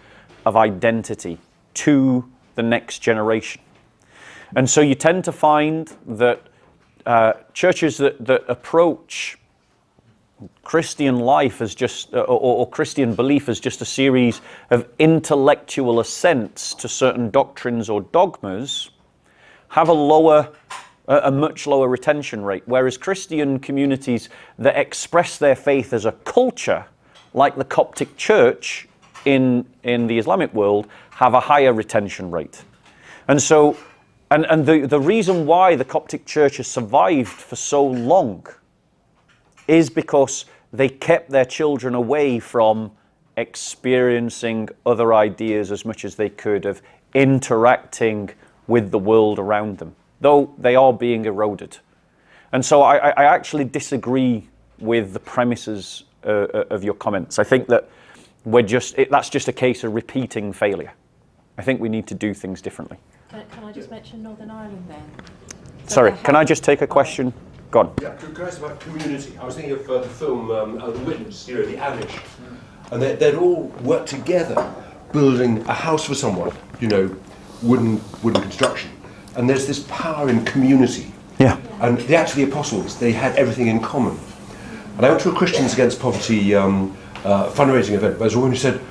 of identity to the next generation. And so you tend to find that churches that approach Christian life as just, or Christian belief as just a series of intellectual assents to certain doctrines or dogmas, have a much lower retention rate. Whereas Christian communities that express their faith as a culture, like the Coptic Church in the Islamic world, have a higher retention rate. And so, and the reason why the Coptic Church has survived for so long is because they kept their children away from experiencing other ideas as much as they could, of interacting with the world around them, though they are being eroded. And so I actually disagree with the premises of your comments. I think that that's just a case of repeating failure. I think we need to do things differently. Can I just mention Northern Ireland then? So Sorry, can I just take a question? Go on. Yeah, can I ask about community? I was thinking of the film The Witness, the Amish. And they'd all work together building a house for someone, wooden construction. And there's this power in community. Yeah. And the apostles, they had everything in common. And I went to a Christians Against Poverty fundraising event. There was a woman who said,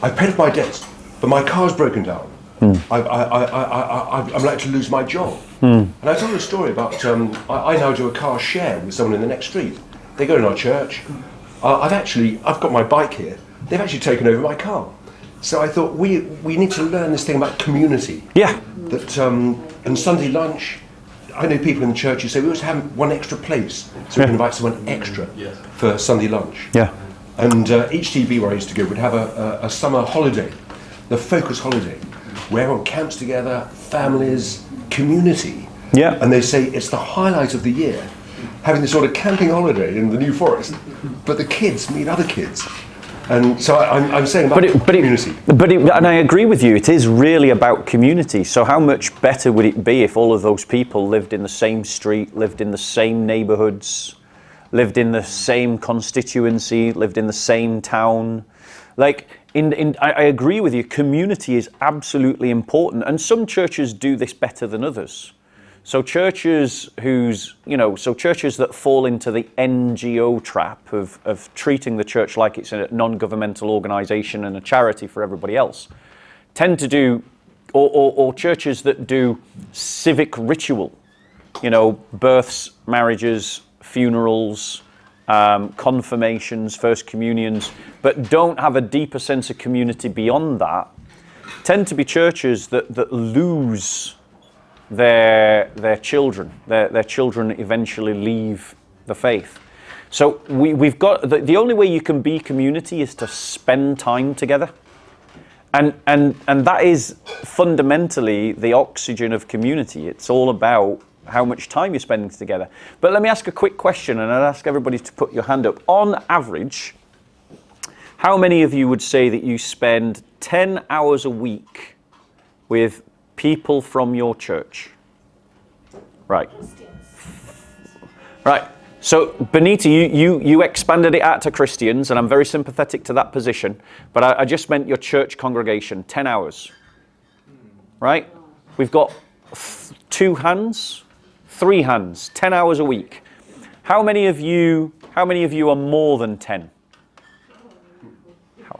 "I've paid off my debts, but my car's broken down. I'm like to lose my job." And I told her a story about, I now do a car share with someone in the next street. They go in our church. I've got my bike here. They've actually taken over my car. So I thought we need to learn this thing about community. Yeah. That and Sunday lunch, I know people in the church who say we always have one extra place, so we can invite someone extra for Sunday lunch. Yeah. And each TB where I used to go would have a summer holiday, the focus holiday, where everyone camps together, families, community. Yeah. And they say it's the highlight of the year, having this sort of camping holiday in the New Forest. But the kids meet other kids. And so I'm saying about community. And I agree with you, it is really about community. So how much better would it be if all of those people lived in the same street, lived in the same neighborhoods, lived in the same constituency, lived in the same town? Like, I agree with you, community is absolutely important. And some churches do this better than others. So churches churches that fall into the NGO trap of treating the church like it's a non-governmental organization and a charity for everybody else, tend to do, or churches that do civic ritual, births, marriages, funerals, confirmations, first communions, but don't have a deeper sense of community beyond that, tend to be churches that lose their children. Their children eventually leave the faith. So we've got the only way you can be community is to spend time together, and that is fundamentally the oxygen of community. It's all about how much time you're spending together. But let me ask a quick question, and I'd ask everybody to put your hand up. On average, how many of you would say that you spend 10 hours a week with people from your church? Right. Right. So, Benita, you expanded it out to Christians, and I'm very sympathetic to that position, but I just meant your church congregation, 10 hours. Right? We've got 2 hands, 3 hands, 10 hours a week. How many of you are more than 10?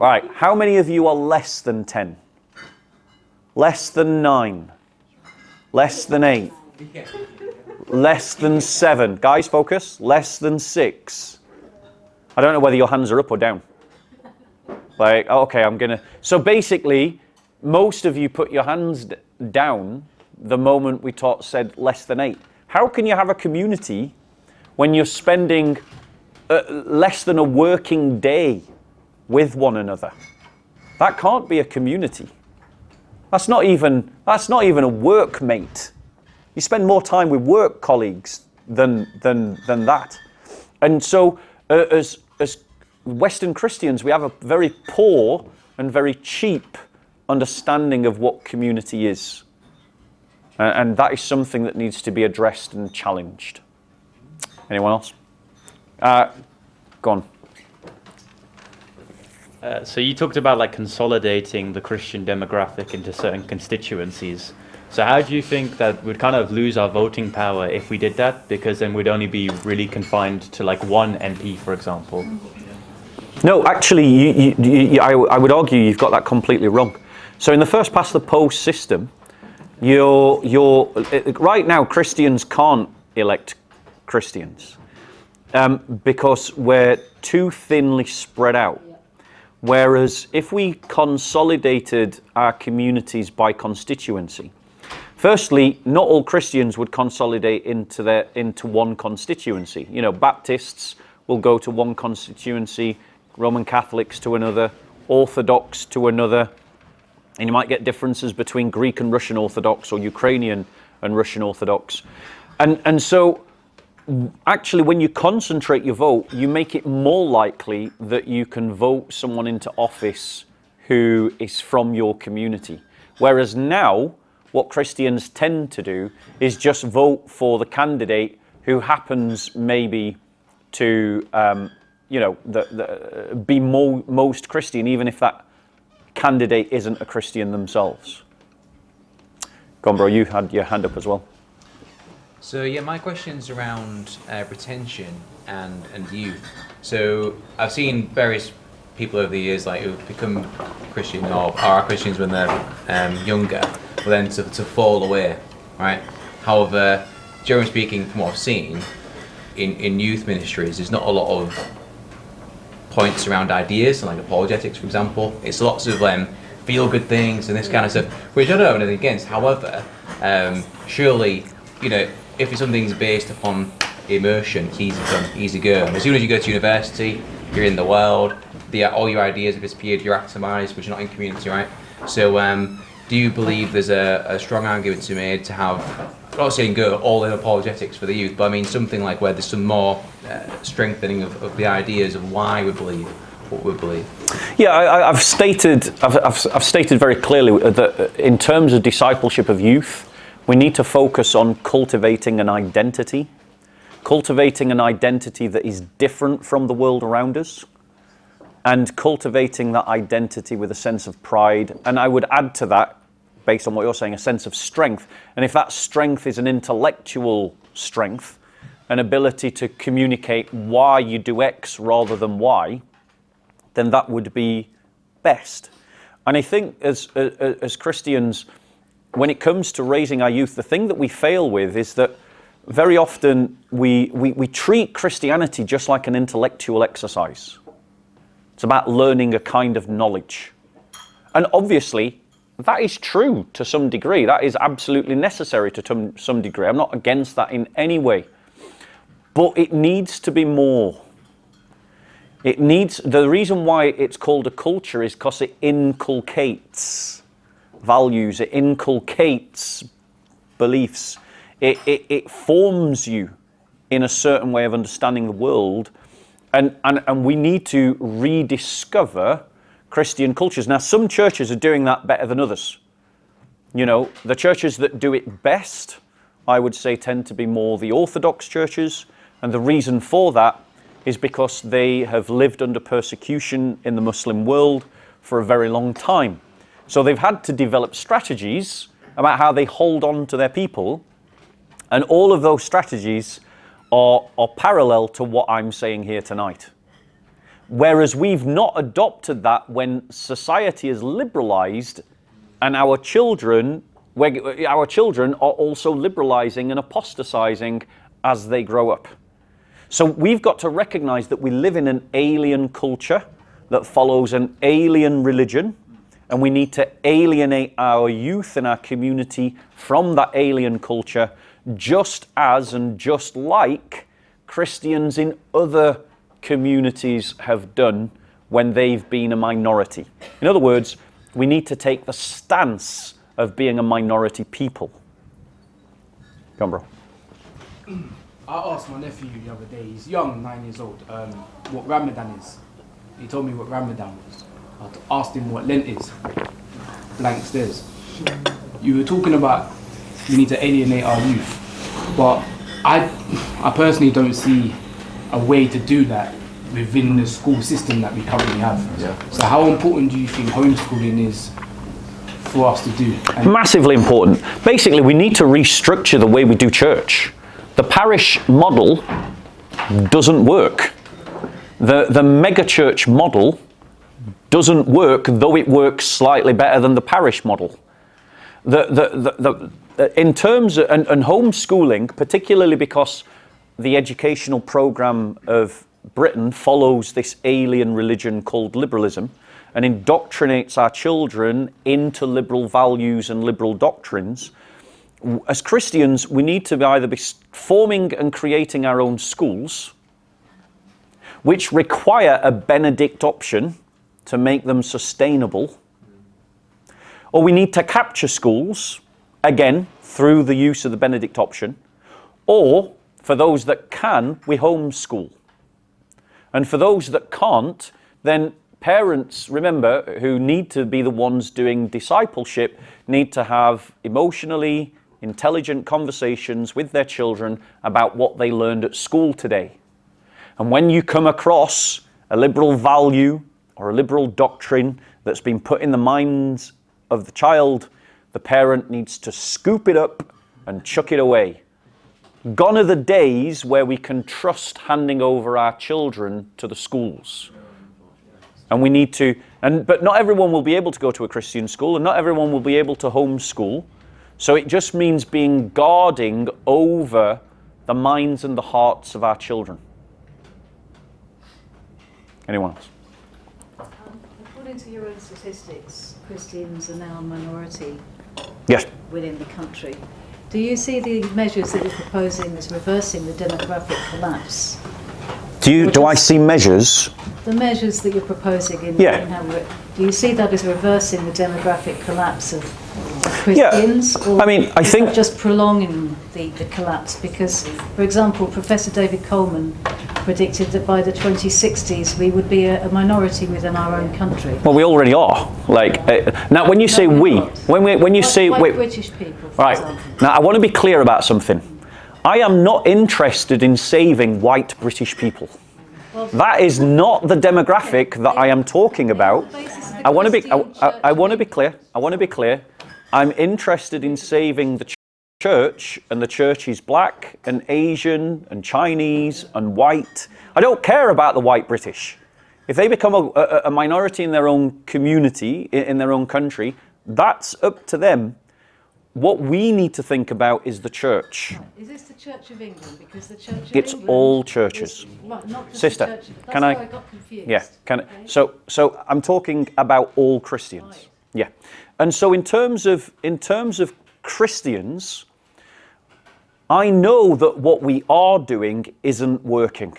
Right. How many of you are less than 10? Less than 9? Less than 8? Less than 7? Guys, focus. Less than 6? I don't know whether your hands are up or down. Like, okay, So basically, most of you put your hands down the moment we said less than 8. How can you have a community when you're spending less than a working day with one another? That can't be a community. That's not even a workmate. You spend more time with work colleagues than that. And so, as Western Christians, we have a very poor and very cheap understanding of what community is. And that is something that needs to be addressed and challenged. Anyone else? Go on. So you talked about consolidating the Christian demographic into certain constituencies. So how do you think that we'd kind of lose our voting power if we did that? Because then we'd only be really confined to like one MP, for example. No, actually, I would argue you've got that completely wrong. So in the first past the post system, right now Christians can't elect Christians because we're too thinly spread out. Whereas if we consolidated our communities by constituency, firstly, not all Christians would consolidate into one constituency. You know, Baptists will go to one constituency, Roman Catholics to another, Orthodox to another, and you might get differences between Greek and Russian Orthodox or Ukrainian and Russian Orthodox. And so actually when you concentrate your vote, you make it more likely that you can vote someone into office who is from your community. Whereas now, what Christians tend to do is just vote for the candidate who happens maybe to be most Christian, even if that candidate isn't a Christian themselves. Go on, bro, you had your hand up as well. So yeah, my question's around retention and youth. So I've seen various people over the years like who've become Christian or are Christians when they're younger, but then to fall away, right? However, generally speaking, from what I've seen in youth ministries, there's not a lot of points around ideas, like apologetics, for example. It's lots of feel-good things and this kind of stuff, which I don't have anything against. However, surely, you know, if something's based upon immersion, it's easy come, easy go. As soon as you go to university, you're in the world, all your ideas have disappeared, you're atomized, but you're not in community, right? So do you believe there's a strong argument to be made to have, I'm not saying go all in apologetics for the youth, but I mean something like where there's some more strengthening of the ideas of why we believe what we believe? Yeah, I've stated very clearly that in terms of discipleship of youth, we need to focus on cultivating an identity that is different from the world around us, and cultivating that identity with a sense of pride. And I would add to that, based on what you're saying, a sense of strength. And if that strength is an intellectual strength, an ability to communicate why you do X rather than Y, then that would be best. And I think as Christians, when it comes to raising our youth, the thing that we fail with is that very often we treat Christianity just like an intellectual exercise. It's about learning a kind of knowledge. And obviously, that is true to some degree. That is absolutely necessary to some degree. I'm not against that in any way. But it needs to be more. The reason why it's called a culture is because it inculcates values, it inculcates beliefs, it forms you in a certain way of understanding the world, and we need to rediscover Christian cultures. Now, some churches are doing that better than others. You know, the churches that do it best, I would say, tend to be more the Orthodox churches, and the reason for that is because they have lived under persecution in the Muslim world for a very long time. So they've had to develop strategies about how they hold on to their people, and all of those strategies are parallel to what I'm saying here tonight. Whereas we've not adopted that when society is liberalized, and our children are also liberalizing and apostatizing as they grow up. So we've got to recognize that we live in an alien culture that follows an alien religion, and we need to alienate our youth and our community from that alien culture, just as and just like Christians in other communities have done when they've been a minority. In other words, we need to take the stance of being a minority people. Come on, bro. I asked my nephew the other day, he's young, 9 years old, what Ramadan is. He told me what Ramadan was. I asked him what Lent is. Blank stares. You were talking about we need to alienate our youth, but I personally don't see a way to do that within the school system that we currently have. Yeah. So how important do you think homeschooling is for us to do. Massively important. Basically, we need to restructure the way we do church. The parish model doesn't work. The mega church model doesn't work, though it works slightly better than the parish model. In terms of, and homeschooling, particularly because the educational program of Britain follows this alien religion called liberalism and indoctrinates our children into liberal values and liberal doctrines. As Christians, we need to either be forming and creating our own schools, which require a Benedict option to make them sustainable, or we need to capture schools, again, through the use of the Benedict option, or, for those that can, we homeschool. And for those that can't, then parents, remember, who need to be the ones doing discipleship, need to have emotionally intelligent conversations with their children about what they learned at school today. And when you come across a liberal value or a liberal doctrine that's been put in the minds of the child, the parent needs to scoop it up and chuck it away. Gone are the days where we can trust handing over our children to the schools. And we need to, but not everyone will be able to go to a Christian school, and not everyone will be able to homeschool. So it just means guarding over the minds and the hearts of our children. Anyone else? According to your own statistics, Christians are now a minority Yes. within the country. Do you see the measures that you're proposing as reversing the demographic collapse? Do I see measures? The measures that you're proposing in how do you see that as reversing the demographic collapse of Christians? Yeah. Or I mean, I think just prolonging the collapse, because, for example, Professor David Coleman predicted that by the 2060s we would be a minority within our own country. Well, we already are. Now, when you say we, when you say British people, for example. Now, I want to be clear about something. I am not interested in saving white British people. Well, that is not the demographic that I am talking about. I want to be clear. I want to be clear. I'm interested in saving the church, and the church is black and Asian and Chinese and white. I don't care about the white British. If they become a minority in their own community, in their own country, that's up to them. What we need to think about is the church. Right. Is this the Church of England? Because the Church of It's England all churches. Not just Sister, the church. That's can where I got confused. Yeah. Okay. So I'm talking about all Christians. Right. Yeah. And so in terms of Christians, I know that what we are doing isn't working.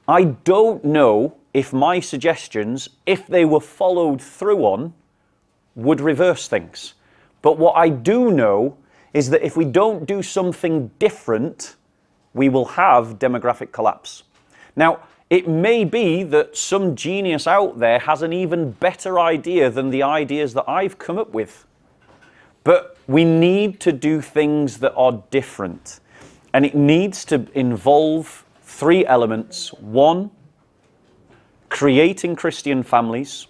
I don't know if my suggestions, if they were followed through on, would reverse things. But what I do know is that if we don't do something different, we will have demographic collapse. Now, it may be that some genius out there has an even better idea than the ideas that I've come up with. But we need to do things that are different. And it needs to involve 3 elements. 1, creating Christian families.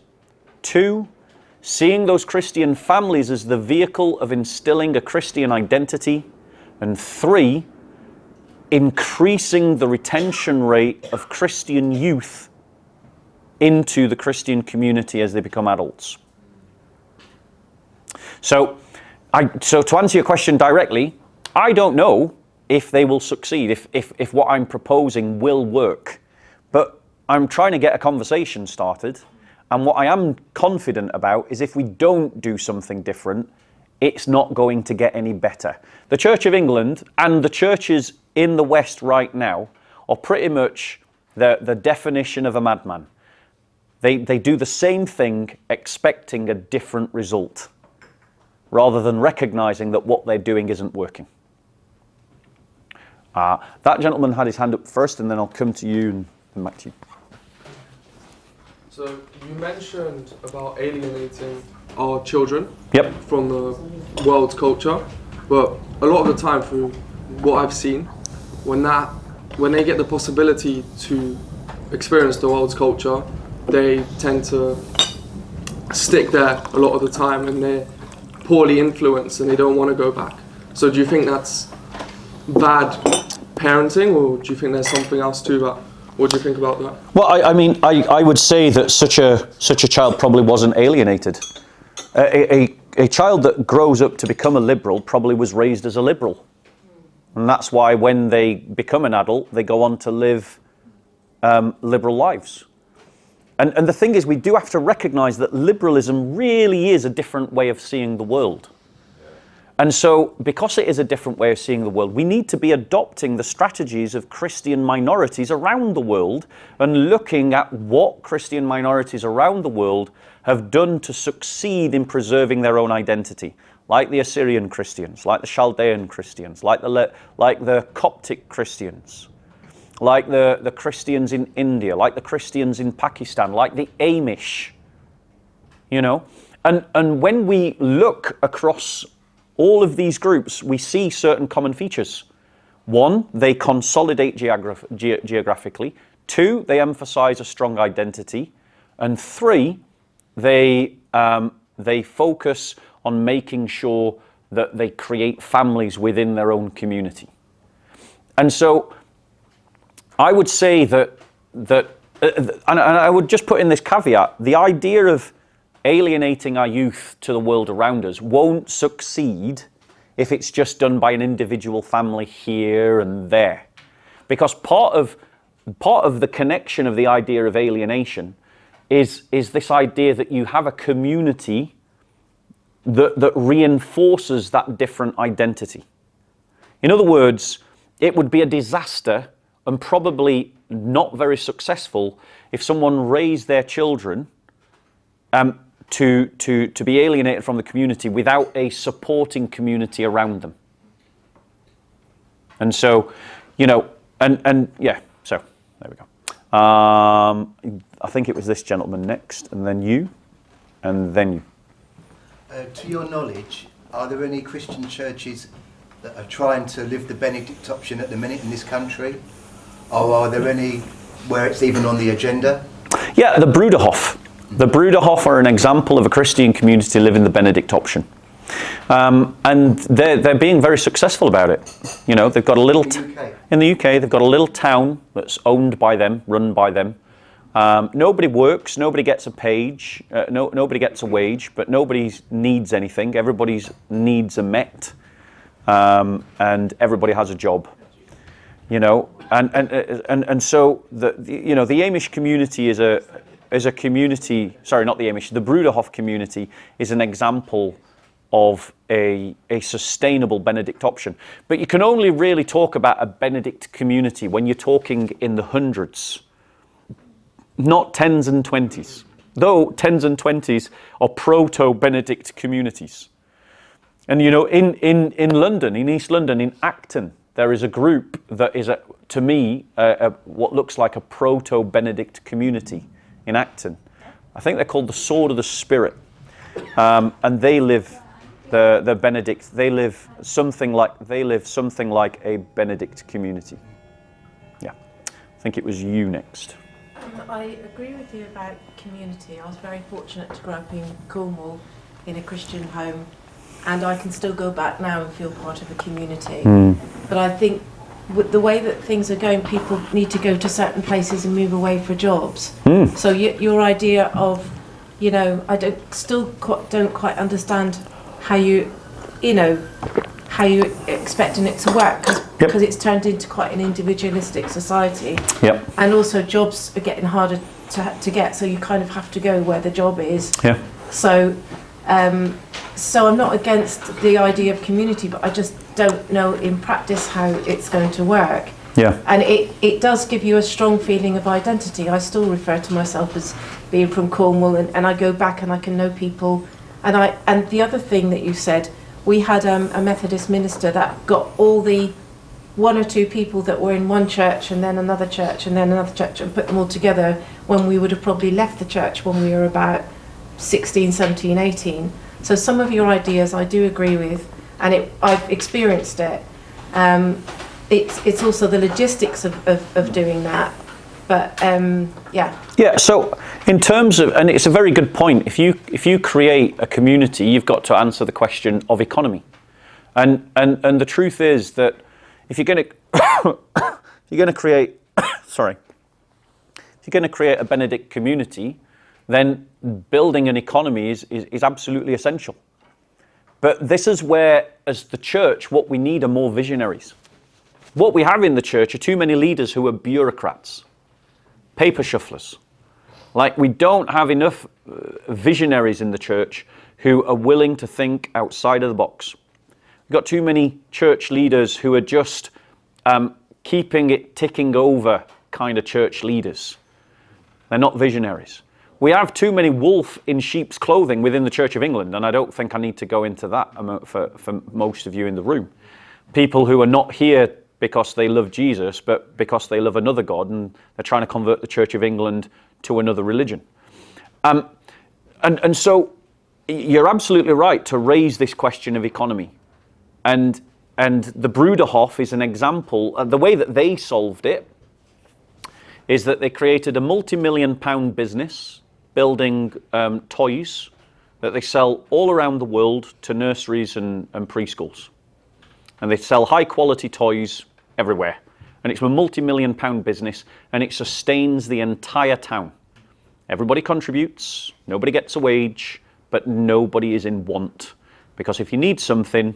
2, seeing those Christian families as the vehicle of instilling a Christian identity. And 3, increasing the retention rate of Christian youth into the Christian community as they become adults. So to answer your question directly, I don't know if they will succeed, if what I'm proposing will work. But I'm trying to get a conversation started. And what I am confident about is if we don't do something different, it's not going to get any better. The Church of England and the churches in the West right now are pretty much the definition of a madman. They do the same thing expecting a different result, rather than recognizing that what they're doing isn't working. That gentleman had his hand up first, and then I'll come to you and back to you. So you mentioned about alienating our children from the world's culture, but a lot of the time, through what I've seen, when they get the possibility to experience the world's culture, they tend to stick there a lot of the time and they're poorly influenced and they don't want to go back. So do you think that's bad parenting, or do you think there's something else to that? What do you think about that? Well, I would say that such a child probably wasn't alienated. A child that grows up to become a liberal probably was raised as a liberal. And that's why when they become an adult, they go on to live liberal lives. And the thing is, we do have to recognize that liberalism really is a different way of seeing the world. And so, because it is a different way of seeing the world, we need to be adopting the strategies of Christian minorities around the world and looking at what Christian minorities around the world have done to succeed in preserving their own identity. Like the Assyrian Christians, like the Chaldean Christians, like the Coptic Christians, like the Christians in India, like the Christians in Pakistan, like the Amish, you know. And when we look across all of these groups, we see certain common features. One, they consolidate geographically. Two, they emphasize a strong identity. And three, they focus on making sure that they create families within their own community. And so I would say that and I would just put in this caveat, the idea of alienating our youth to the world around us won't succeed if it's just done by an individual family here and there. Because part of the connection of the idea of alienation is this idea that you have a community that reinforces that different identity. In other words, it would be a disaster and probably not very successful if someone raised their children to be alienated from the community without a supporting community around them. And so, you know, and yeah, so there we go. I think it was this gentleman next, and then you, and then you. To your knowledge, are there any Christian churches that are trying to live the Benedict option at the minute in this country? Or are there any where it's even on the agenda? Yeah, the Bruderhof. The Bruderhof are an example of a Christian community living the Benedict option. And they're being very successful about it. You know, they've got a little... In the UK, they've got a little town that's owned by them, run by them. Nobody works, nobody gets a page, nobody gets a wage, but nobody needs anything. Everybody's needs are met, and everybody has a job. You know, and so the Amish community is a community. Sorry, not the Amish. The Bruderhof community is an example of a sustainable Benedict option. But you can only really talk about a Benedict community when you're talking in the hundreds, not tens and twenties. Though tens and twenties are proto-Benedict communities. And you know, in London, in East London, in Acton, there is a group that is, to me, what looks like a proto-Benedict community in Acton. I think they're called the Sword of the Spirit, and they live the Benedict. They live something like a Benedict community. Yeah, I think it was you next. I agree with you about community. I was very fortunate to grow up in Cornwall in a Christian home, and I can still go back now and feel part of a community. But I think with the way that things are going, people need to go to certain places and move away for jobs. So your idea of, you know, I don't quite understand how you expecting it to work, because it's turned into quite an individualistic society. And also jobs are getting harder to get, so you kind of have to go where the job is. So I'm not against the idea of community, but I just don't know in practice how it's going to work. And it does give you a strong feeling of identity. I still refer to myself as being from Cornwall, and I go back and I can know people. And the other thing that you said, we had a Methodist minister that got all the one or two people that were in one church and then another church and then another church and put them all together when we would have probably left the church when we were about 16, 17, 18. So some of your ideas I do agree with, and I've experienced it. It's also the logistics of doing that. But yeah. Yeah, so in terms of, and it's a very good point, if you create a community, you've got to answer the question of economy. And the truth is that if you're going to create sorry, if you're going to create a Benedict community, then building an economy is absolutely essential. But this is where, as the church, what we need are more visionaries. What we have in the church are too many leaders who are bureaucrats, paper shufflers. Like, we don't have enough visionaries in the church who are willing to think outside of the box. We've got too many church leaders who are just keeping it ticking over kind of church leaders. They're not visionaries. We have too many wolf in sheep's clothing within the Church of England, and I don't think I need to go into that for most of you in the room. People who are not here because they love Jesus, but because they love another God, and they're trying to convert the Church of England to another religion. And so you're absolutely right to raise this question of economy. And the Bruderhof is an example. The way that they solved it is that they created a multi-million-pound business building toys that they sell all around the world to nurseries and preschools. And they sell high-quality toys everywhere. And it's a multi-million-pound business, and it sustains the entire town. Everybody contributes, nobody gets a wage, but nobody is in want. Because if you need something,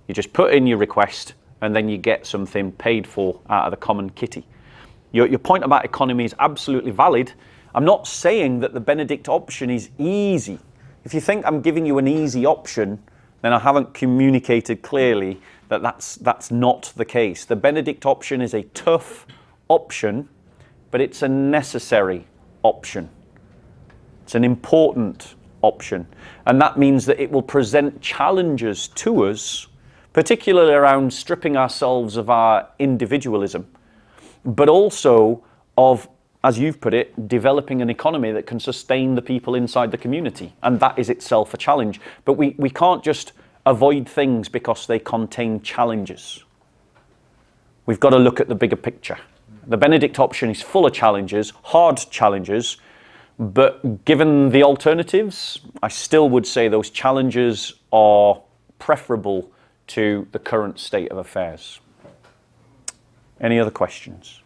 you just put in your request, and then you get something paid for out of the common kitty. Your point about economy is absolutely valid. I'm not saying that the Benedict option is easy. If you think I'm giving you an easy option, then I haven't communicated clearly that that's not the case. The Benedict option is a tough option, but it's a necessary option. It's an important option. And that means that it will present challenges to us, particularly around stripping ourselves of our individualism, but also of, as you've put it, developing an economy that can sustain the people inside the community. And that is itself a challenge. But we can't just avoid things because they contain challenges. We've got to look at the bigger picture. The Benedict option is full of challenges, hard challenges, but given the alternatives, I still would say those challenges are preferable to the current state of affairs. Any other questions?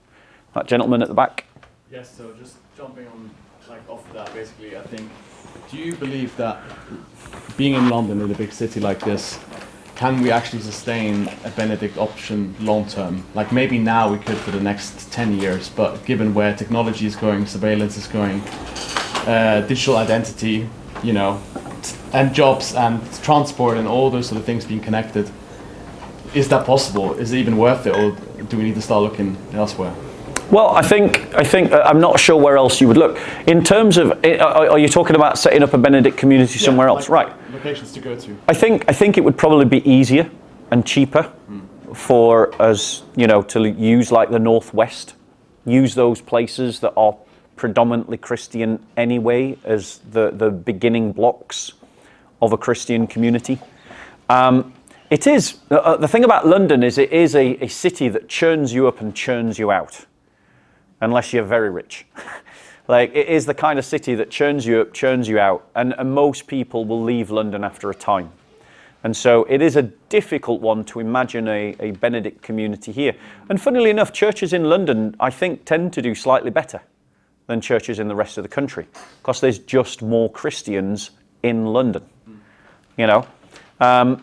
That gentleman at the back. Yes, so just jumping on, off that, basically, I think, do you believe that being in London, in a big city like this, can we actually sustain a Benedict option long term? Like, maybe now we could for the next 10 years, but given where technology is going, surveillance is going, digital identity, and jobs and transport and all those sort of things being connected, is that possible? Is it even worth it, or do we need to start looking elsewhere? Well, I think I'm not sure where else you would look. In terms of, are you talking about setting up a Benedict community somewhere else? Right. Locations to go to. I think it would probably be easier and cheaper for us, to use like the Northwest, use those places that are predominantly Christian anyway as the beginning blocks of a Christian community. It is, the thing about London is it is a city that churns you up and churns you out, unless you're very rich. Like, it is the kind of city that churns you up, churns you out, and most people will leave London after a time. And so it is a difficult one to imagine a Benedict community here. And funnily enough, churches in London, I think, tend to do slightly better than churches in the rest of the country, because there's just more Christians in London, And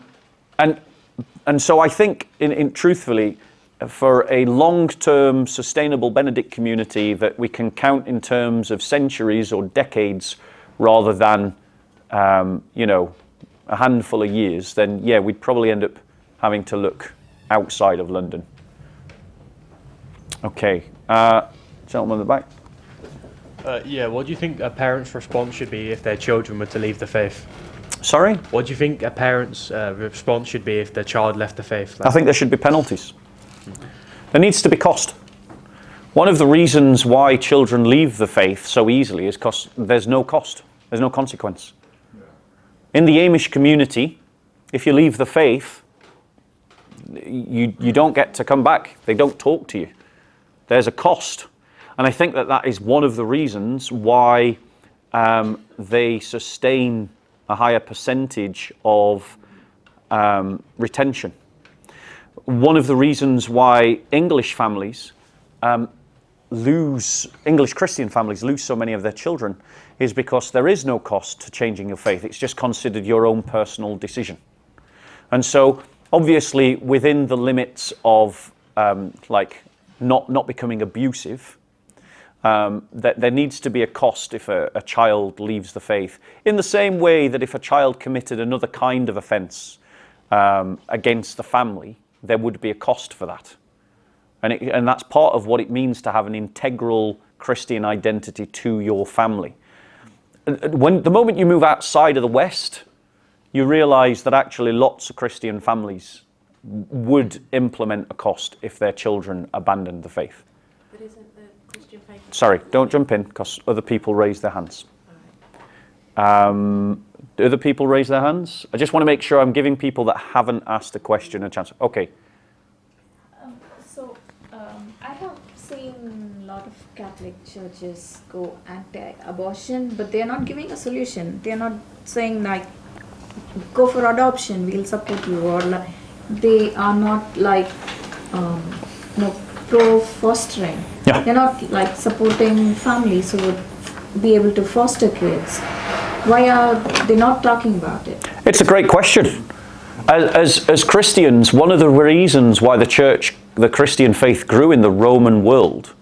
so I think, in truthfully, for a long-term sustainable Benedict community that we can count in terms of centuries or decades rather than, a handful of years, then yeah, we'd probably end up having to look outside of London. Okay, gentleman in the back. What do you think a parent's response should be if their children were to leave the faith? Sorry? What do you think a parent's response should be if their child left the faith? I think there should be penalties. There needs to be cost. One of the reasons why children leave the faith so easily is because there's no cost. There's no consequence. In the Amish community, if you leave the faith, you don't get to come back. They don't talk to you. There's a cost. And I think that is one of the reasons why they sustain a higher percentage of retention. One of the reasons why English families English Christian families lose so many of their children is because there is no cost to changing your faith. It's just considered your own personal decision. And so, obviously, within the limits of not becoming abusive, that there needs to be a cost if a child leaves the faith. In the same way that if a child committed another kind of offence against the family, there would be a cost for that. And that's part of what it means to have an integral Christian identity to your family. The moment you move outside of the West, you realise that actually lots of Christian families would implement a cost if their children abandoned the faith. But isn't the Christian faith... Sorry, don't jump in, because other people raise their hands. Do other people raise their hands? I just want to make sure I'm giving people that haven't asked a question a chance. Okay. I have seen a lot of Catholic churches go anti-abortion, but they're not giving a solution. They're not saying like, go for adoption, we'll support you, or like, they are not like pro-fostering. Yeah. They're not like supporting families who would be able to foster kids. Why are they not talking about it? It's a great question. As Christians, one of the reasons why the Christian faith grew in the Roman world,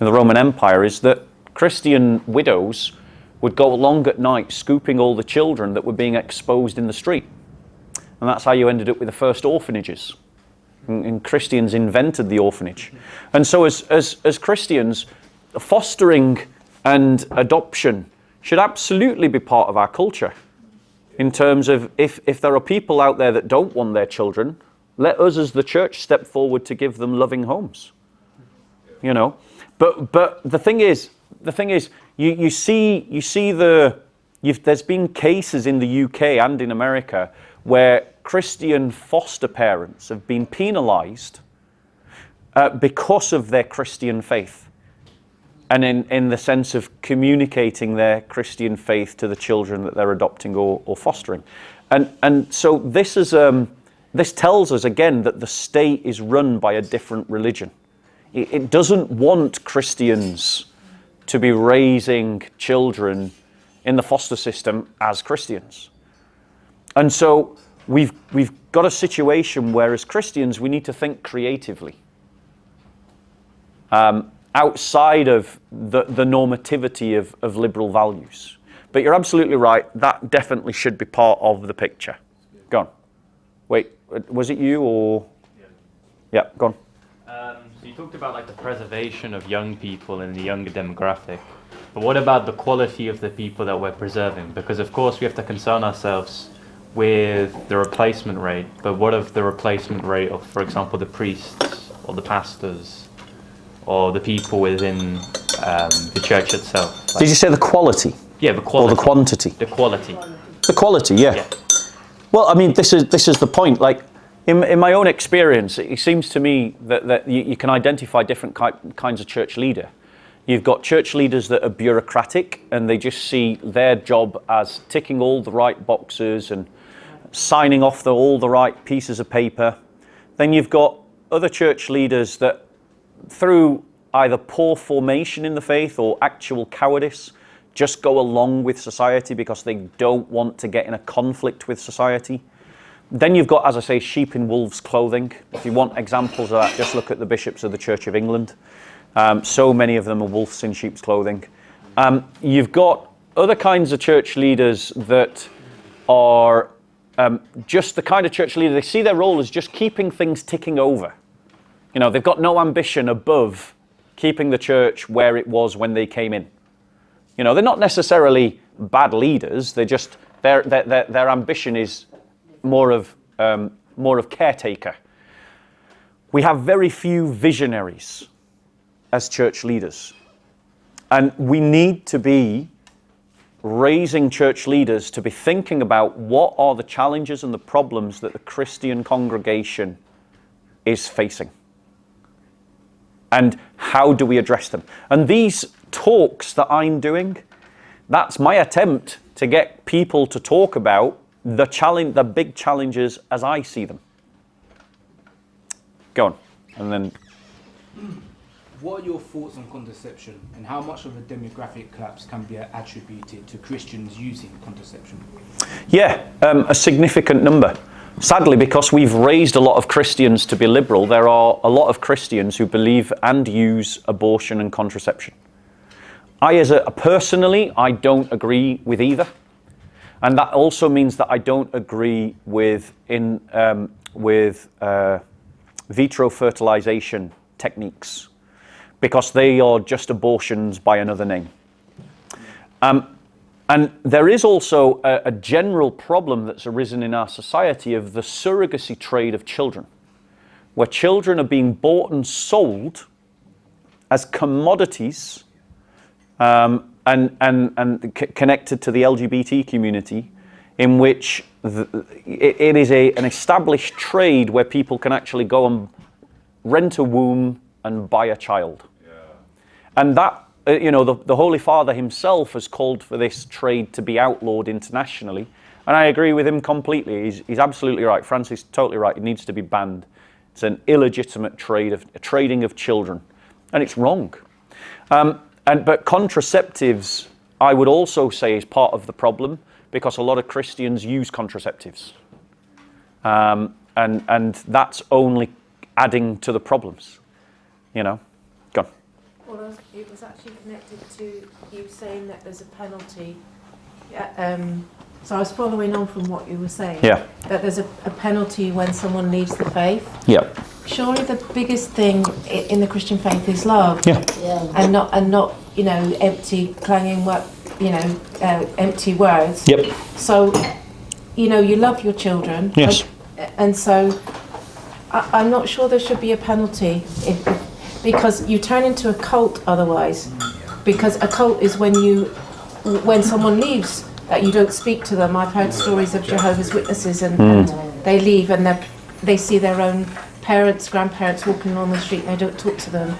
in the Roman Empire, is that Christian widows would go along at night scooping all the children that were being exposed in the street. And that's how you ended up with the first orphanages. And Christians invented the orphanage. And so as Christians, fostering and adoption should absolutely be part of our culture. In terms of if there are people out there that don't want their children, let us as the church step forward to give them loving homes. You know, but the thing is, there's been cases in the UK and in America where Christian foster parents have been penalised because of their Christian faith. And in the sense of communicating their Christian faith to the children that they're adopting or fostering. And so this tells us again that the state is run by a different religion. It doesn't want Christians to be raising children in the foster system as Christians. And so we've got a situation where as Christians we need to think creatively. Outside of the normativity of liberal values. But you're absolutely right, that definitely should be part of the picture. Go on. Wait, was it you or? Yeah, go on. So you talked about like the preservation of young people in the younger demographic. But what about the quality of the people that we're preserving? Because of course we have to concern ourselves with the replacement rate. But what of the replacement rate of, for example, the priests or the pastors? Or the people within the church itself. Like, did you say the quality? Yeah, the quality. Or the quantity? The quality. The quality, yeah. Well, I mean, this is the point. Like, in my own experience, it seems to me that you can identify different kinds of church leader. You've got church leaders that are bureaucratic, and they just see their job as ticking all the right boxes and signing off all the right pieces of paper. Then you've got other church leaders that through either poor formation in the faith or actual cowardice, just go along with society because they don't want to get in a conflict with society. Then you've got, as I say, sheep in wolves' clothing. If you want examples of that, just look at the bishops of the Church of England. So many of them are wolves in sheep's clothing. You've got other kinds of church leaders that are just the kind of church leader, they see their role as just keeping things ticking over. You know, they've got no ambition above keeping the church where it was when they came in. You know, they're not necessarily bad leaders. They're just their ambition is more of caretaker. We have very few visionaries as church leaders, and we need to be raising church leaders to be thinking about what are the challenges and the problems that the Christian congregation is facing. And how do we address them? And these talks that I'm doing, that's my attempt to get people to talk about the big challenges as I see them. Go on. And then... What are your thoughts on contraception, and how much of a demographic collapse can be attributed to Christians using contraception? Yeah, a significant number. Sadly, because we've raised a lot of Christians to be liberal, there are a lot of Christians who believe and use abortion and contraception. Personally, I don't agree with either. And that also means that I don't agree with vitro fertilization techniques, because they are just abortions by another name. And there is also a general problem that's arisen in our society of the surrogacy trade of children, where children are being bought and sold as commodities and connected to the LGBT community, in which it is an established trade where people can actually go and rent a womb and buy a child. And that, the Holy Father himself has called for this trade to be outlawed internationally. And I agree with him completely. He's absolutely right. Francis is totally right. It needs to be banned. It's an illegitimate trading of children. And it's wrong. But contraceptives, I would also say, is part of the problem, because a lot of Christians use contraceptives. And that's only adding to the problems. Go on. Well, it was actually connected to you saying that there's a penalty. So I was following on from what you were saying. Yeah. That there's a penalty when someone leaves the faith. Yeah. Surely the biggest thing in the Christian faith is love. Yeah. And not empty clanging empty words. Yep. So you love your children. Yes. And so I'm not sure there should be a penalty because you turn into a cult otherwise. Because a cult is when someone leaves, you don't speak to them. I've heard stories of Jehovah's Witnesses and they leave and they see their own parents, grandparents walking along the street and they don't talk to them.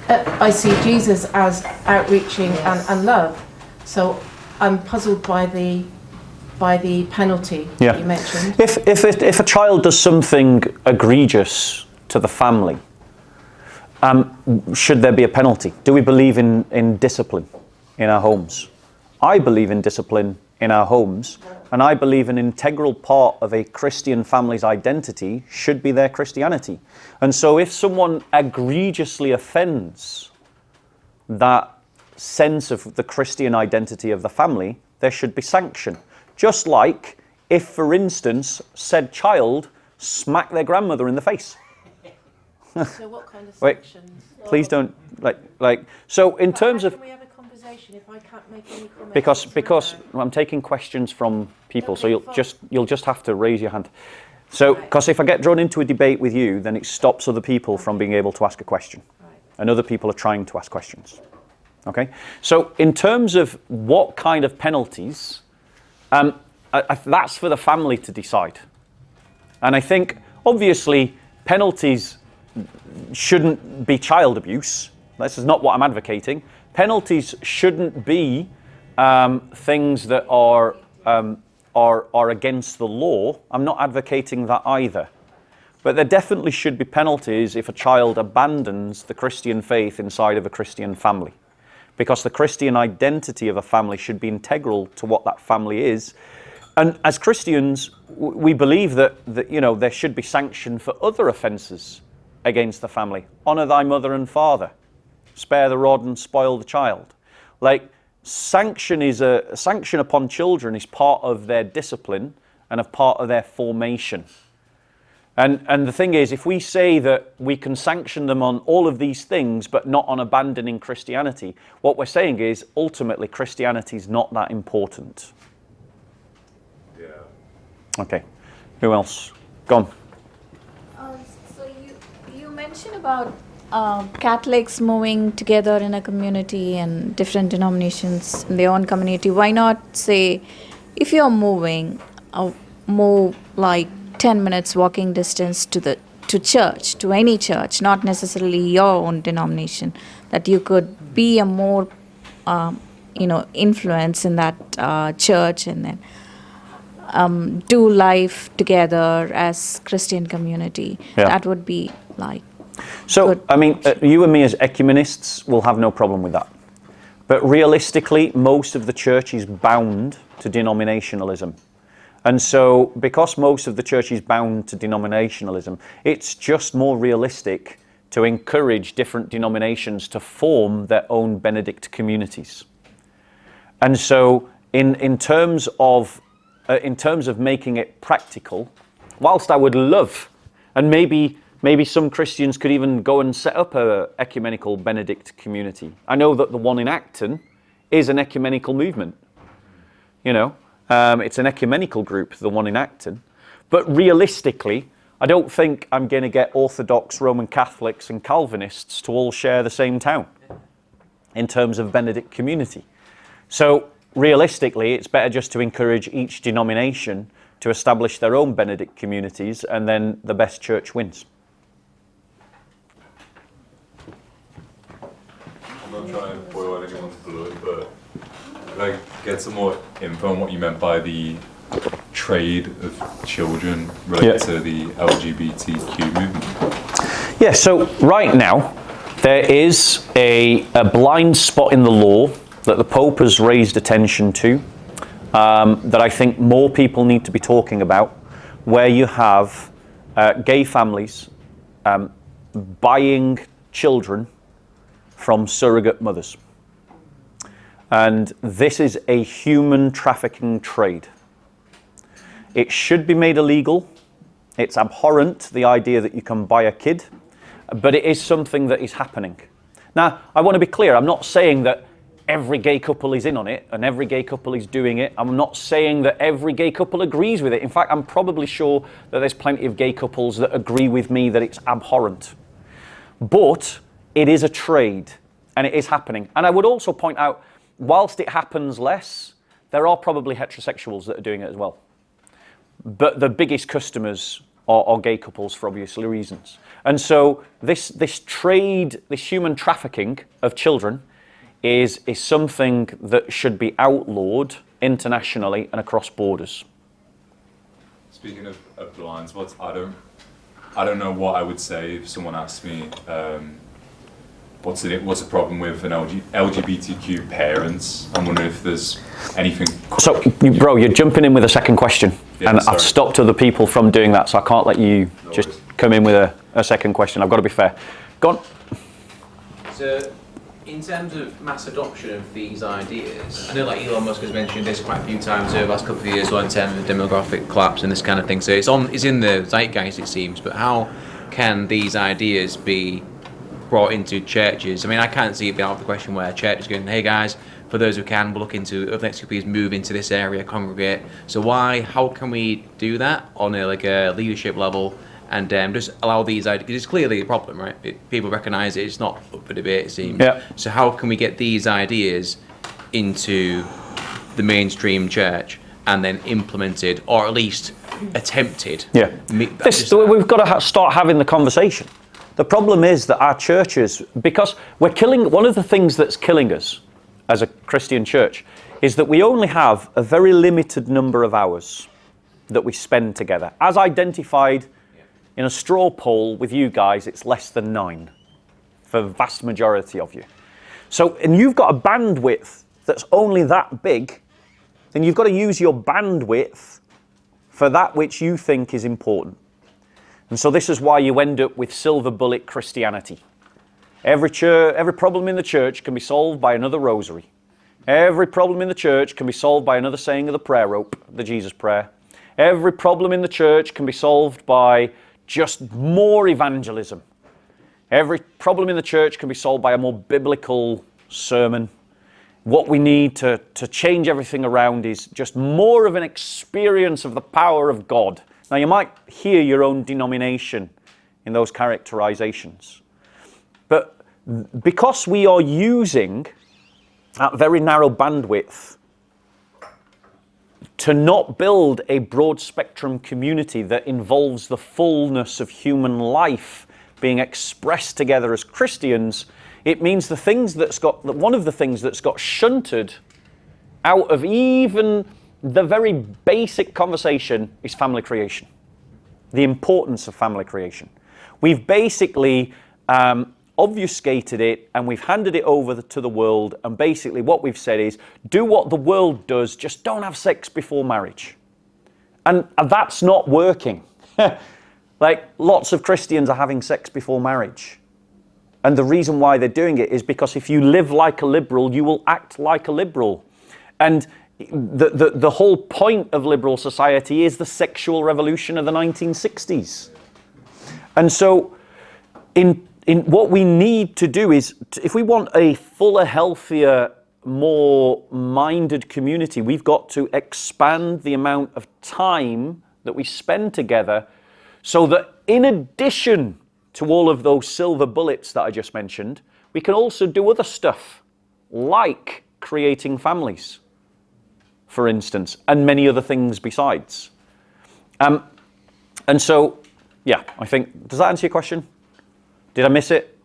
I see Jesus as outreaching and love. So I'm puzzled by the penalty you mentioned. If a child does something egregious to the family, should there be a penalty? Do we believe in discipline in our homes? I believe in discipline in our homes, and I believe an integral part of a Christian family's identity should be their Christianity. And so if someone egregiously offends that sense of the Christian identity of the family, there should be sanction. Just like if, for instance, said child smacked their grandmother in the face. So what kind of sanctions? Wait, please don't, so in terms of... Can we have a conversation if I can't make any comments? Because I'm taking questions from people, so you'll just have to raise your hand. So, because if I get drawn into a debate with you, then it stops other people from being able to ask a question. And other people are trying to ask questions. Okay? So, in terms of what kind of penalties, that's for the family to decide. And I think, obviously, penalties shouldn't be child abuse. This is not what I'm advocating. Penalties shouldn't be things that are against the law. I'm not advocating that either. But there definitely should be penalties if a child abandons the Christian faith inside of a Christian family. Because the Christian identity of a family should be integral to what that family is. And as Christians, we believe that there should be sanction for other offences against the family. Honour thy mother and father. Spare the rod and spoil the child. Sanction upon children is part of their discipline and a part of their formation. And the thing is, if we say that we can sanction them on all of these things, but not on abandoning Christianity, what we're saying is, ultimately, Christianity is not that important. Yeah. Okay. Who else? Go on. So you mentioned about Catholics moving together in a community and different denominations in their own community. Why not say, if you're moving, move like 10 minutes walking distance to to church, to any church, not necessarily your own denomination, that you could be a more, influence in that church, and then do life together as Christian community. Yeah. That would be like. So, good. I mean, you and me as ecumenists will have no problem with that. But realistically, most of the church is bound to denominationalism. And so, because most of the church is bound to denominationalism, it's just more realistic to encourage different denominations to form their own Benedict communities. And so, in terms of making it practical, whilst I would love, and maybe some Christians could even go and set up a ecumenical Benedict community. I know that the one in Acton is an ecumenical movement. It's an ecumenical group, the one in Acton. But realistically, I don't think I'm going to get Orthodox, Roman Catholics and Calvinists to all share the same town in terms of Benedict community. So realistically, it's better just to encourage each denomination to establish their own Benedict communities, and then the best church wins. I'm not trying to boil anyone's blood, but could I get some more info on what you meant by the trade of children related to the LGBTQ movement? Yeah, so right now, there is a blind spot in the law that the Pope has raised attention to, that I think more people need to be talking about, where you have gay families buying children from surrogate mothers. And this is a human trafficking trade. It should be made illegal. It's abhorrent, the idea that you can buy a kid, but it is something that is happening. Now, I want to be clear, I'm not saying that every gay couple is in on it and every gay couple is doing it. I'm not saying that every gay couple agrees with it. In fact, I'm probably sure that there's plenty of gay couples that agree with me that it's abhorrent. But it is a trade, and it is happening. And I would also point out, whilst it happens less, there are probably heterosexuals that are doing it as well. But the biggest customers are gay couples for obvious reasons. And so this trade, this human trafficking of children is something that should be outlawed internationally and across borders. Speaking of blind spots, I don't know what I would say if someone asked me what's the problem with an LGBTQ parents. I'm wondering if there's anything. So, bro, you're jumping in with a second question, yeah, and sorry. I've stopped other people from doing that, so I can't let you just come in with a second question. I've got to be fair. Go on. So, in terms of mass adoption of these ideas, I know like Elon Musk has mentioned this quite a few times over the last couple of years in terms of demographic collapse and this kind of thing. So it's in the zeitgeist, it seems. But how can these ideas be brought into churches? I mean, I can't see it being out of the question where a church is going, hey guys, for those who can, we'll look into over the next couple of years, move into this area, congregate. So how can we do that on a leadership level? And just allow these ideas, because it's clearly a problem, right? People recognise it, it's not up for debate, it seems. Yeah. So how can we get these ideas into the mainstream church and then implemented, or at least attempted? Yeah. We've got to start having the conversation. The problem is that our churches, because one of the things that's killing us as a Christian church is that we only have a very limited number of hours that we spend together. As identified in a straw poll with you guys, it's less than 9 for the vast majority of you. So, and you've got a bandwidth that's only that big, then you've got to use your bandwidth for that which you think is important. And so this is why you end up with silver bullet Christianity. Every problem in the church can be solved by another rosary. Every problem in the church can be solved by another saying of the prayer rope, the Jesus prayer. Every problem in the church can be solved by just more evangelism. Every problem in the church can be solved by a more biblical sermon. What we need to change everything around is just more of an experience of the power of God. Now, you might hear your own denomination in those characterizations. But because we are using that very narrow bandwidth to not build a broad spectrum community that involves the fullness of human life being expressed together as Christians, it means one of the things that's got shunted out of even the very basic conversation is family creation, the importance of family creation. We've basically obfuscated it, and we've handed it over to the world, and basically what we've said is, do what the world does, just don't have sex before marriage. And that's not working. Like, lots of Christians are having sex before marriage. And the reason why they're doing it is because if you live like a liberal, you will act like a liberal. And the whole point of liberal society is the sexual revolution of the 1960s. And so in what we need to do is, if we want a fuller, healthier, more minded community, we've got to expand the amount of time that we spend together, so that in addition to all of those silver bullets that I just mentioned, we can also do other stuff, like creating families, for instance, and many other things besides. And so, yeah, I think, does that answer your question? Did I miss it?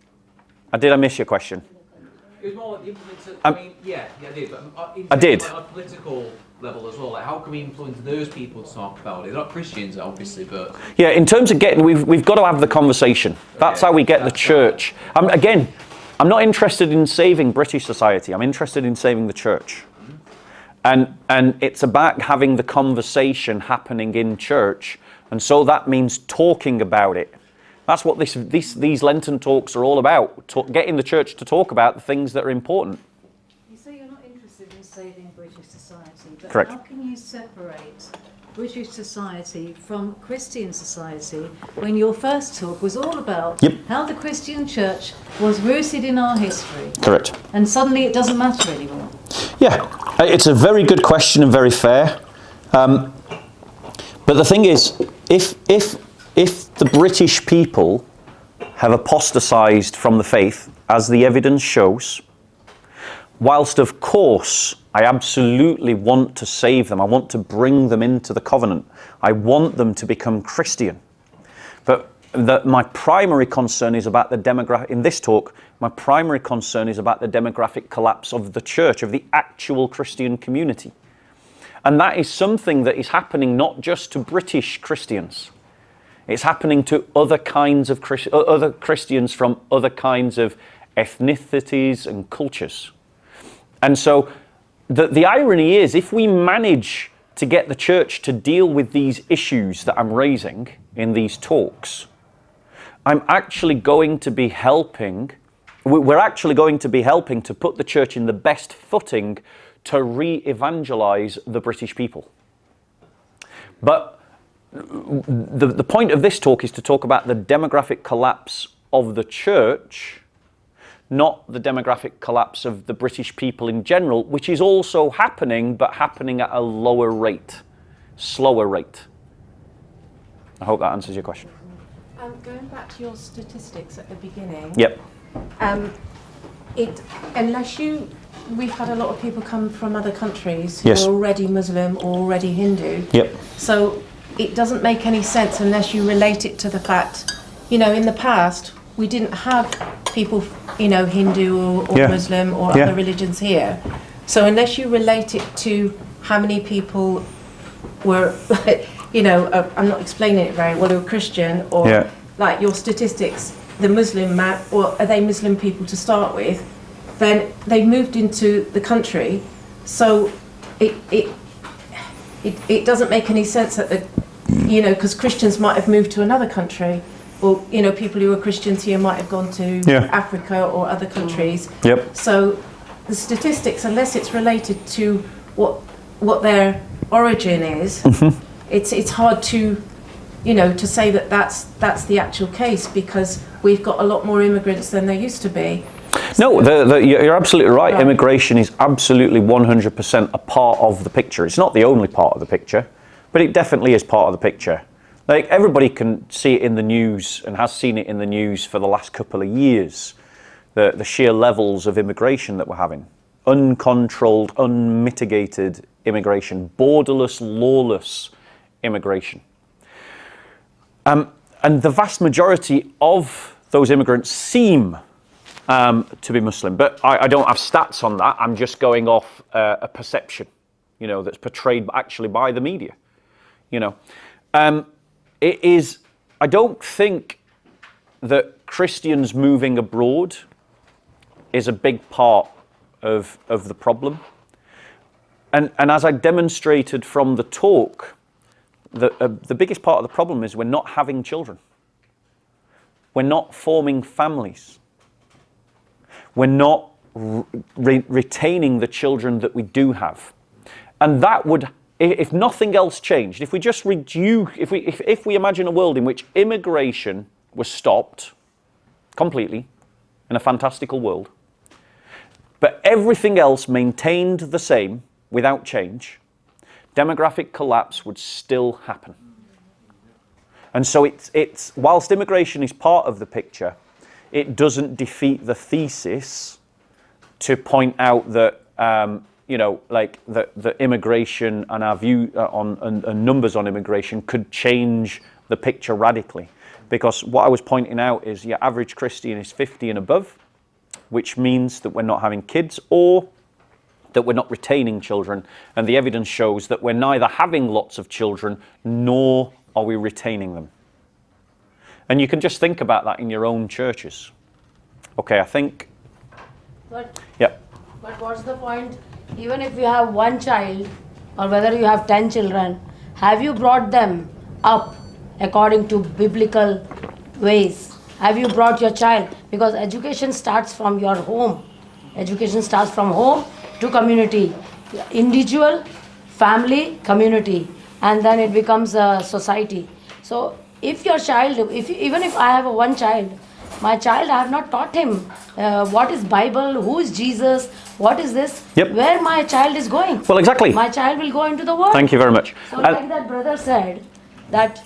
Did I miss your question? It was more like the implementation. I mean, yeah, I did. But I did. On a political level as well, like how can we influence those people to talk about it? They're not Christians, obviously, but yeah, in terms of getting, we've got to have the conversation. That's how we get the church. Again, I'm not interested in saving British society. I'm interested in saving the church. And it's about having the conversation happening in church, and so that means talking about it. That's what these Lenten talks are all about, getting the church to talk about the things that are important. You say you're not interested in saving British society, but Correct. How can you separate British society from Christian society when your first talk was all about how the Christian church was rooted in our history? Correct. And suddenly it doesn't matter anymore. Yeah, it's a very good question and very fair. But the thing is, if the British people have apostatized from the faith, as the evidence shows, whilst of course I absolutely want to save them, I want to bring them into the covenant, I want them to become Christian. But my primary concern is about the demographic, in this talk, my primary concern is about the demographic collapse of the church, of the actual Christian community. And that is something that is happening not just to British Christians. It's happening to other kinds of other Christians from other kinds of ethnicities and cultures. And so the irony is, if we manage to get the church to deal with these issues that I'm raising in these talks, I'm actually going to be helping, we're actually going to be helping to put the church in the best footing to re-evangelize the British people. But the point of this talk is to talk about the demographic collapse of the church, not the demographic collapse of the British people in general, which is also happening, but happening at a lower rate, slower rate. I hope that answers your question. Going back to your statistics at the beginning. Yep. We've had a lot of people come from other countries who Yes. are already Muslim or already Hindu. Yep. So it doesn't make any sense unless you relate it to the fact, in the past, we didn't have people, Hindu or Yeah. Muslim or Yeah. other religions here. So unless you relate it to how many people were, I'm not explaining it very well, who were Christian, or Yeah. like your statistics, the Muslim man, or are they Muslim people to start with? Then they moved into the country, so it doesn't make any sense that because Christians might have moved to another country, or people who are Christians here might have gone to Africa or other countries. Yep. So the statistics, unless it's related to what their origin is, it's hard to to say that that's the actual case, because we've got a lot more immigrants than there used to be. No, you're absolutely right. Immigration is absolutely 100% a part of the picture. It's not the only part of the picture, but it definitely is part of the picture. Like, everybody can see it in the news and has seen it in the news for the last couple of years, the sheer levels of immigration that we're having. Uncontrolled, unmitigated immigration, borderless, lawless immigration. And the vast majority of those immigrants seem to be Muslim, but I don't have stats on that. I'm just going off a perception, you know, that's portrayed actually by the media. You know, it is. I don't think that Christians moving abroad is a big part of the problem. And as I demonstrated from the talk, the biggest part of the problem is we're not having children. We're not forming families. We're not retaining the children that we do have. And that would, if nothing else changed, if we just reduce, if we imagine a world in which immigration was stopped completely, in a fantastical world, but everything else maintained the same without change, demographic collapse would still happen. And so it's whilst immigration is part of the picture, it doesn't defeat the thesis to point out that you know, like the immigration and our view on and numbers on immigration could change the picture radically. Because what I was pointing out is your average Christian is 50 and above, which means that we're not having kids or that we're not retaining children. And the evidence shows that we're neither having lots of children nor are we retaining them. And you can just think about that in your own churches. Okay, I think. But, yeah. But what's the point? Even if you have one child or whether you have 10 children, have you brought them up according to biblical ways? Have you brought your child? Because education starts from your home. Education starts from home to community. Individual, family, community. And then it becomes a society. So if your child, even if I have one child, my child, I have not taught him what is Bible, who is Jesus, what is this, where my child is going. Well, exactly. My child will go into the world. Thank you very much. So like that brother said, that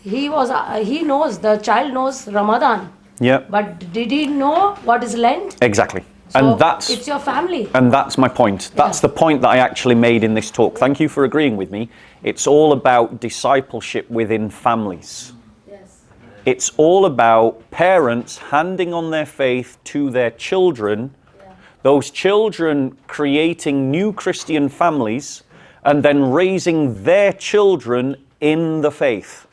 he knows, the child knows Ramadan. Yeah. But did he know what is Lent? Exactly. So And that's it's your family. And that's my point. That's the point that I actually made in this talk. Thank you for agreeing with me. It's all about discipleship within families. Yes. It's all about parents handing on their faith to their children, those children creating new Christian families, and then raising their children in the faith.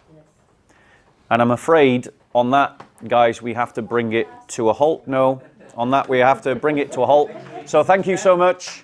And I'm afraid on that, guys, we have to bring it to a halt. No, on that we have to bring it to a halt. So thank you so much.